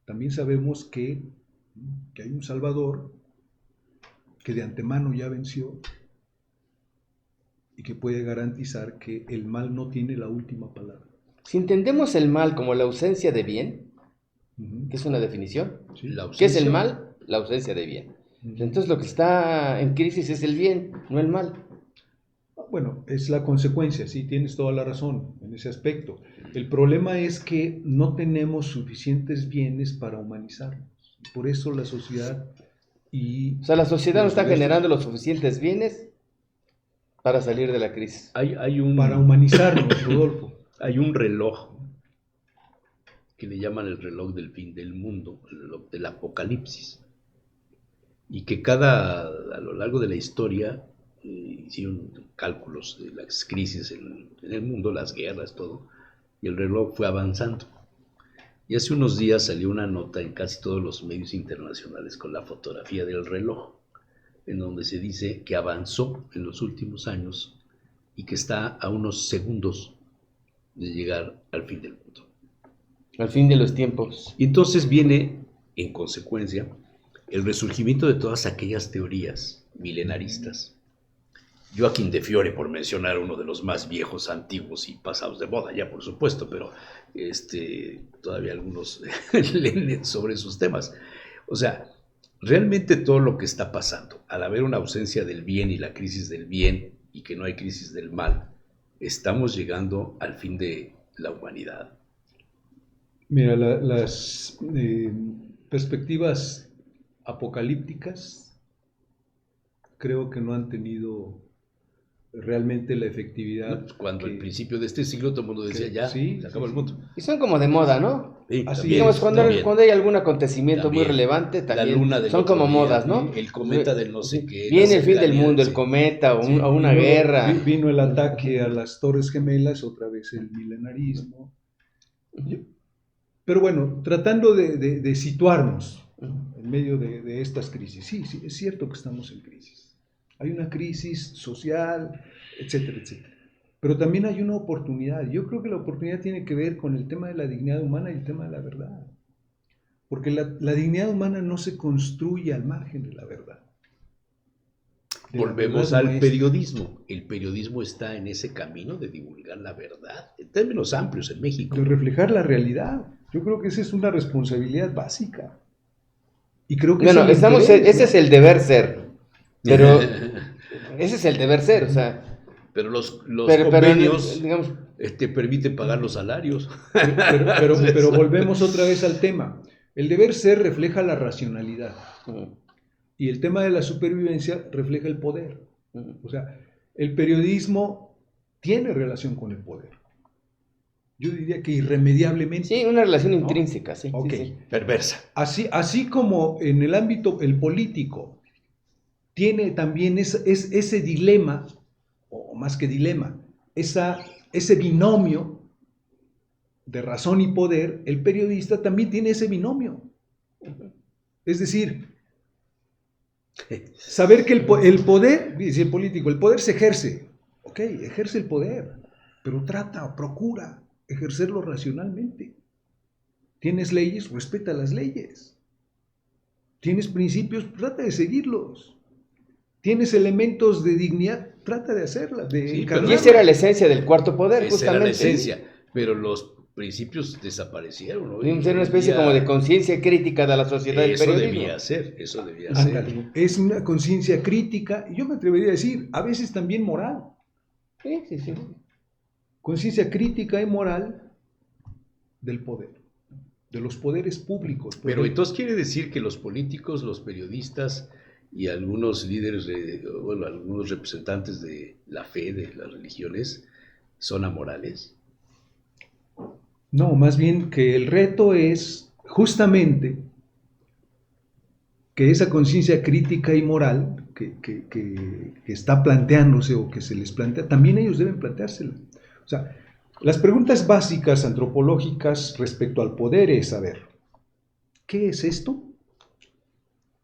también sabemos que hay un Salvador que de antemano ya venció y que puede garantizar que el mal no tiene la última palabra. Si entendemos el mal como la ausencia de bien, que es una definición, sí, ¿qué es el mal? La ausencia de bien. Entonces lo que está en crisis es el bien, no el mal. Bueno, es la consecuencia, sí, tienes toda la razón en ese aspecto. El problema es que no tenemos suficientes bienes para humanizarnos. Por eso la sociedad O sea, la sociedad no está generando los suficientes bienes para salir de la crisis. Para humanizarnos, Rodolfo. Hay un reloj que le llaman el reloj del fin del mundo, el reloj del apocalipsis, y que a lo largo de la historia hicieron cálculos de las crisis en el mundo, las guerras, todo, y el reloj fue avanzando. Y hace unos días salió una nota en casi todos los medios internacionales con la fotografía del reloj, en donde se dice que avanzó en los últimos años y que está a unos segundos de llegar al fin del mundo. Al fin de los tiempos. Y entonces viene, en consecuencia, el resurgimiento de todas aquellas teorías milenaristas. Joaquín de Fiore, por mencionar uno de los más viejos, antiguos y pasados de moda ya, por supuesto, pero todavía algunos leen sobre esos temas. O sea, realmente todo lo que está pasando, al haber una ausencia del bien y la crisis del bien y que no hay crisis del mal, estamos llegando al fin de la humanidad. Mira, las perspectivas apocalípticas creo que no han tenido realmente la efectividad. Cuando al principio de este siglo todo el mundo decía se acabó el mundo. Y son como de moda, ¿no? Sí, así digamos, cuando hay algún acontecimiento muy relevante, también son como modas, ¿no? El cometa del no sé qué. Viene el fin del mundo, el cometa o una guerra. Vino el ataque a las Torres Gemelas, otra vez el milenarismo. Pero bueno, tratando de situarnos en medio de estas crisis. Sí, es cierto que estamos en crisis. Hay una crisis social, etcétera, etcétera. Pero también hay una oportunidad. Yo creo que la oportunidad tiene que ver con el tema de la dignidad humana y el tema de la verdad. Porque la dignidad humana no se construye al margen de la verdad. Volvemos al periodismo. El periodismo está en ese camino de divulgar la verdad, en términos amplios en México. De reflejar la realidad. Yo creo que esa es una responsabilidad básica. Y creo que bueno, ese es el deber ser. Pero ese es el deber ser, o sea. Pero los convenios digamos, te permiten pagar los salarios. Pero volvemos otra vez al tema. El deber ser refleja la racionalidad. Y el tema de la supervivencia refleja el poder. O sea, el periodismo tiene relación con el poder. Yo diría que irremediablemente. Sí, una relación intrínseca, sí. Okay. Sí. Perversa. Así como en el ámbito, el político tiene también ese dilema, o más que dilema, ese binomio de razón y poder, el periodista también tiene ese binomio. Es decir, saber que el poder, dice el político, el poder se ejerce. Ok, ejerce el poder, pero procura ejercerlo racionalmente. Tienes leyes, respeta las leyes. Tienes principios, trata de seguirlos. Tienes elementos de dignidad, trata de hacerlas. Y esa era la esencia del cuarto poder, esa justamente. Era la esencia, pero los principios desaparecieron, ¿no? Debemos ser una especie como de conciencia crítica de la sociedad del periodismo. Eso debía ser. Es una conciencia crítica, y yo me atrevería a decir, a veces también moral. Sí. Conciencia crítica y moral del poder, de los poderes públicos. Pero entonces quiere decir que los políticos, los periodistas y algunos líderes, algunos representantes de la fe, de las religiones, son amorales. No, más bien que el reto es justamente que esa conciencia crítica y moral que está planteándose o que se les plantea, también ellos deben planteársela. O sea, las preguntas básicas antropológicas respecto al poder es saber, ¿qué es esto?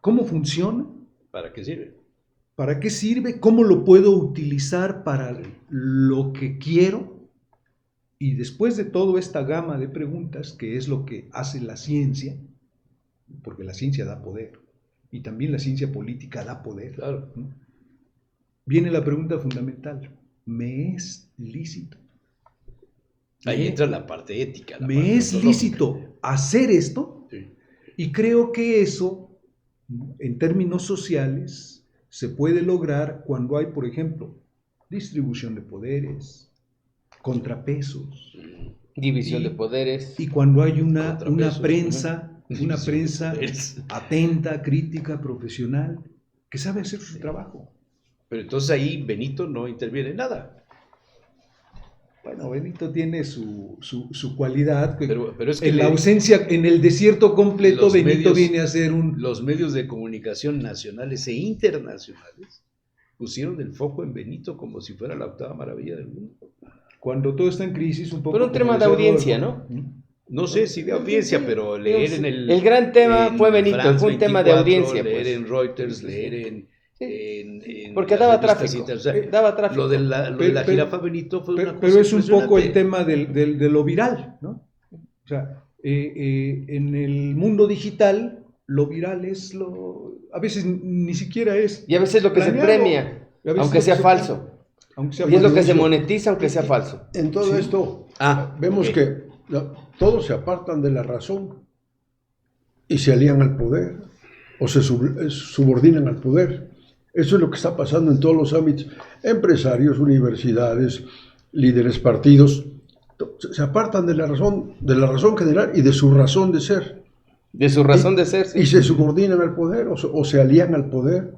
¿Cómo funciona? ¿Para qué sirve? ¿Para qué sirve? ¿Cómo lo puedo utilizar para lo que quiero? Y después de toda esta gama de preguntas, que es lo que hace la ciencia, porque la ciencia da poder, y también la ciencia política da poder, claro, ¿no? Viene la pregunta fundamental, ¿me es lícito? Ahí entra la parte ética. ¿Me es lícito hacer esto? Sí. Y creo que eso, en términos sociales, se puede lograr cuando hay, por ejemplo, distribución de poderes, contrapesos, división de poderes, y cuando hay una prensa atenta, crítica, profesional, que sabe hacer su trabajo. Pero entonces ahí Benito no interviene en nada. Bueno, Benito tiene su cualidad, pero es que en la ausencia, en el desierto completo, Benito viene a ser Los medios de comunicación nacionales e internacionales pusieron el foco en Benito como si fuera la octava maravilla del mundo. Cuando todo está en crisis, un poco... Pero un tema de audiencia, ¿no? No sé si de audiencia, pero leer en el... El gran tema fue Benito, fue un tema de audiencia. Leer pues. en Reuters, leer en porque daba tráfico. Daba tráfico. Lo de la jirafa Benito fue una cosa pero es un poco el tema de lo viral, ¿no? O sea, en el mundo digital, lo viral es a veces ni siquiera es... Y a veces lo que se premia, aunque sea falso. Y es lo que se monetiza, aunque sea falso. En todo esto, vemos que todos se apartan de la razón y se alían al poder o se subordinan al poder. Eso es lo que está pasando en todos los ámbitos. Empresarios, universidades, líderes, partidos, se apartan de la razón general y de su razón de ser. De su razón de ser, sí. Y se subordinan al poder o se alían al poder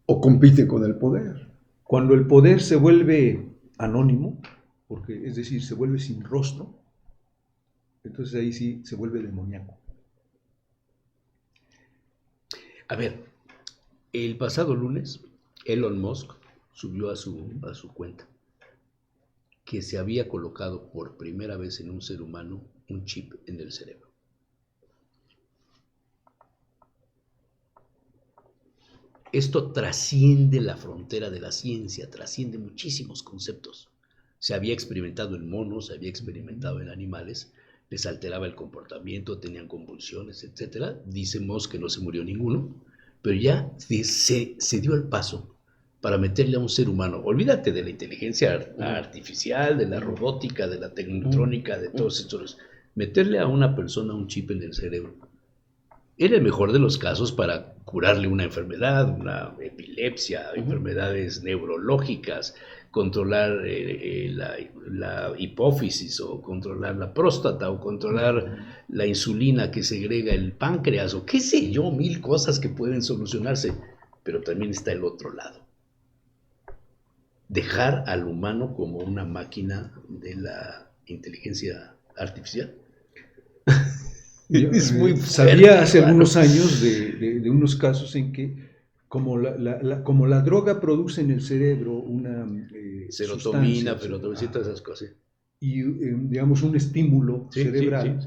o compiten con el poder. Cuando el poder se vuelve anónimo, porque es decir, se vuelve sin rostro, entonces ahí sí se vuelve demoníaco. A ver, el pasado lunes, Elon Musk subió a su cuenta que se había colocado por primera vez en un ser humano un chip en el cerebro. Esto trasciende la frontera de la ciencia, trasciende muchísimos conceptos. Se había experimentado en monos, se había experimentado en animales, les alteraba el comportamiento, tenían convulsiones, etc. Dicemos que no se murió ninguno, pero ya se dio el paso para meterle a un ser humano. Olvídate de la inteligencia artificial, de la robótica, de la tecnotrónica, de todos estos. Meterle a una persona un chip en el cerebro. Era el mejor de los casos para curarle una enfermedad, una epilepsia, enfermedades neurológicas, controlar la hipófisis, o controlar la próstata, o controlar la insulina que segrega el páncreas, o qué sé yo, 1000 cosas que pueden solucionarse. Pero también está el otro lado. Dejar al humano como una máquina de la inteligencia artificial. Es muy sabía hace algunos años de unos casos en que como la droga produce en el cerebro una serotonina, pero todas esas cosas. Y digamos un estímulo cerebral.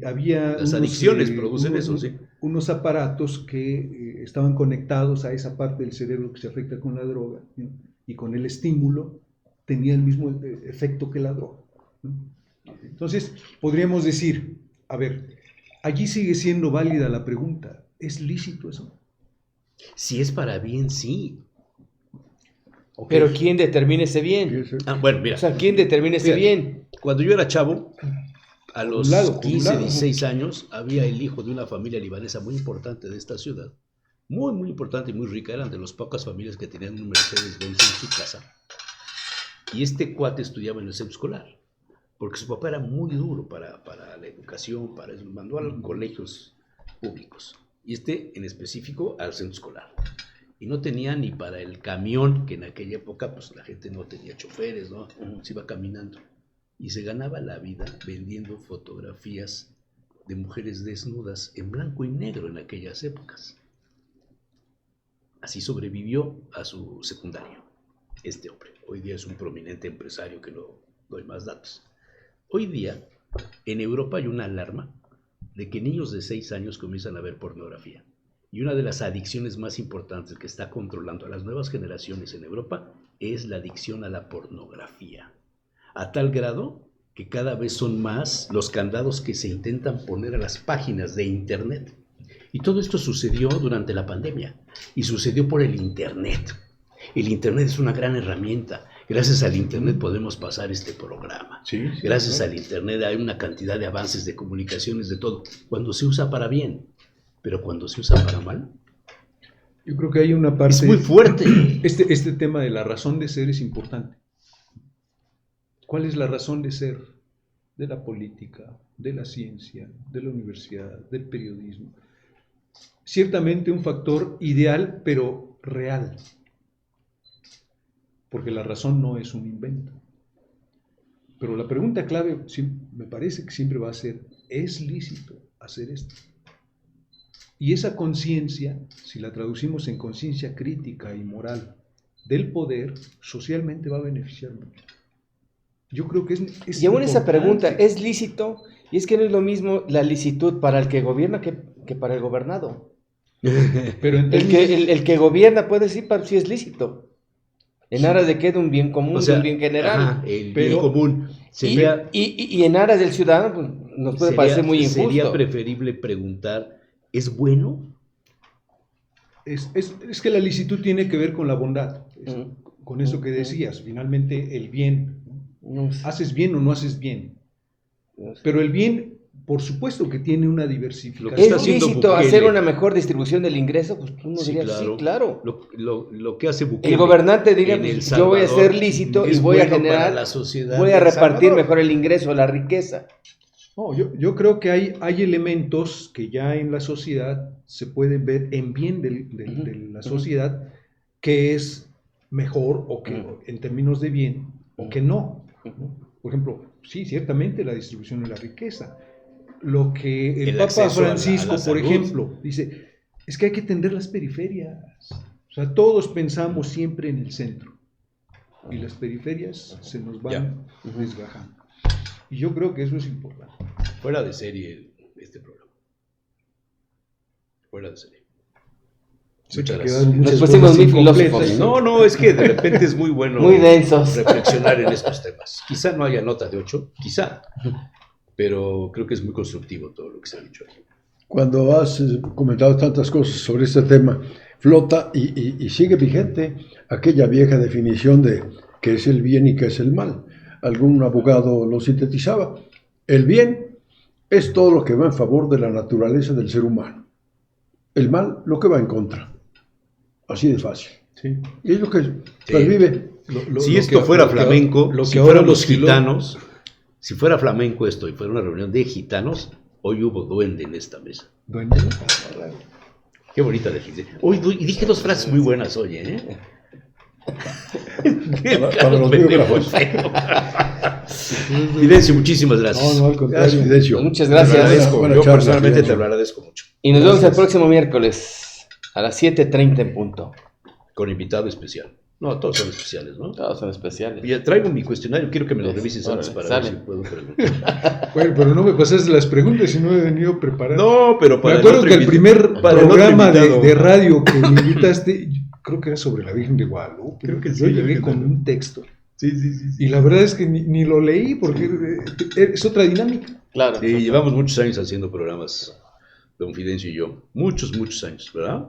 Había las adicciones producen eso, unos aparatos que estaban conectados a esa parte del cerebro que se afecta con la droga, ¿no? Y con el estímulo tenía el mismo efecto que la droga, ¿no? Entonces podríamos decir, a ver, allí sigue siendo válida la pregunta, ¿es lícito eso? Si es para bien, sí. Okay. Pero ¿quién determina ese bien? Bueno, mira. O sea, ¿quién determina ese bien? Cuando yo era chavo, a los 15, 16 años, había el hijo de una familia libanesa muy importante de esta ciudad, muy, muy importante y muy rica. Eran de las pocas familias que tenían un Mercedes-Benz en su casa. Y este cuate estudiaba en el centro escolar, porque su papá era muy duro para la educación, para eso, mandó a colegios públicos, y en específico al centro escolar. Y no tenía ni para el camión, que en aquella época pues la gente no tenía choferes, ¿no? Se iba caminando. Y se ganaba la vida vendiendo fotografías de mujeres desnudas en blanco y negro en aquellas épocas. Así sobrevivió a su secundario este hombre. Hoy día es un prominente empresario, que no doy más datos. Hoy día en Europa hay una alarma de que niños de 6 años comienzan a ver pornografía. Y una de las adicciones más importantes que está controlando a las nuevas generaciones en Europa es la adicción a la pornografía. A tal grado que cada vez son más los candados que se intentan poner a las páginas de Internet. Y todo esto sucedió durante la pandemia, y sucedió por el Internet. El Internet es una gran herramienta. Gracias al Internet podemos pasar este programa. Gracias al Internet hay una cantidad de avances, de comunicaciones, de todo, cuando se usa para bien. Pero cuando se usa para mal, yo creo que hay una parte... Es muy fuerte. Este tema de la razón de ser es importante. ¿Cuál es la razón de ser de la política, de la ciencia, de la universidad, del periodismo? Ciertamente un factor ideal, pero real. Porque la razón no es un invento. Pero la pregunta clave me parece que siempre va a ser, ¿es lícito hacer esto? Y esa conciencia, si la traducimos en conciencia crítica y moral del poder, socialmente va a beneficiar mucho. Yo creo que es y aún esa pregunta, ¿es lícito? Y es que no es lo mismo la licitud para el que gobierna que para el gobernado. Pero el que gobierna puede decir si es lícito. En aras de que de un bien común, de un bien general. El bien común. Y en aras del ciudadano, pues, nos puede parecer muy injusto. Sería preferible preguntar, ¿es bueno? Es que la licitud tiene que ver con la bondad, con eso que decías, finalmente el bien. ¿Haces bien o no haces bien? Pero el bien, por supuesto que tiene una diversificación. ¿Es lícito hacer una mejor distribución del ingreso? Pues uno diría, sí, claro. Lo que hace Bukele. El gobernante diga, pues, yo voy a ser lícito y voy a generar, voy a repartir mejor el ingreso, la riqueza. No, yo creo que hay elementos que ya en la sociedad se pueden ver en bien de la sociedad, que es mejor o que en términos de bien o que no. Por ejemplo, sí, ciertamente la distribución de la riqueza. Lo que el Papa Francisco, por ejemplo, dice, es que hay que tender las periferias. O sea, todos pensamos siempre en el centro y las periferias se nos van desgajando. Y yo creo que eso es importante. Fuera de serie este programa. Fuera de serie. Muchas gracias. Nos pusimos muy filósofos. No, es que de repente es muy bueno muy densos. reflexionar en estos temas. Quizá no haya nota de 8, quizá, pero creo que es muy constructivo todo lo que se ha dicho aquí. Cuando has comentado tantas cosas sobre este tema, flota y sigue vigente aquella vieja definición de qué es el bien y qué es el mal. Algún abogado lo sintetizaba. El bien es todo lo que va en favor de la naturaleza del ser humano. El mal, lo que va en contra. Así de fácil. Sí. Y es lo que pervive. Si esto fuera flamenco, si fueran los gitanos, si fuera flamenco esto y fuera una reunión de gitanos, hoy hubo duende en esta mesa. ¿Duende? Qué bonita definición. Hoy dije dos frases muy buenas hoy, ¿eh? Para los biógrafos. Fidencio, muchísimas gracias. No, al contrario. Fidencio. Muchas gracias. Yo personalmente te lo agradezco mucho. Y nos vemos el próximo miércoles a las 7:30 en punto. Con invitado especial. No, todos son especiales, ¿no? Todos son especiales. Ya traigo mi cuestionario, quiero que me lo revises antes para ver si puedo preguntar. Bueno, pero no me pasaste las preguntas y no he venido preparado. No, pero para me acuerdo que el primer programa de radio que me invitaste, creo que era sobre la Virgen de Guadalupe. Creo que sí. Yo llegué con un texto. Sí. Y la verdad es que ni lo leí porque es otra dinámica. Claro. Sí, llevamos muchos años haciendo programas, don Fidencio y yo. Muchos años, ¿verdad?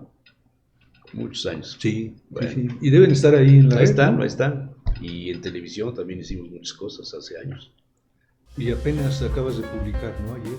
Muchos años. Sí, bueno. sí. Y deben estar ahí en la red, Ahí están. Y en televisión también hicimos muchas cosas hace años. Y apenas acabas de publicar, ¿no? Ayer.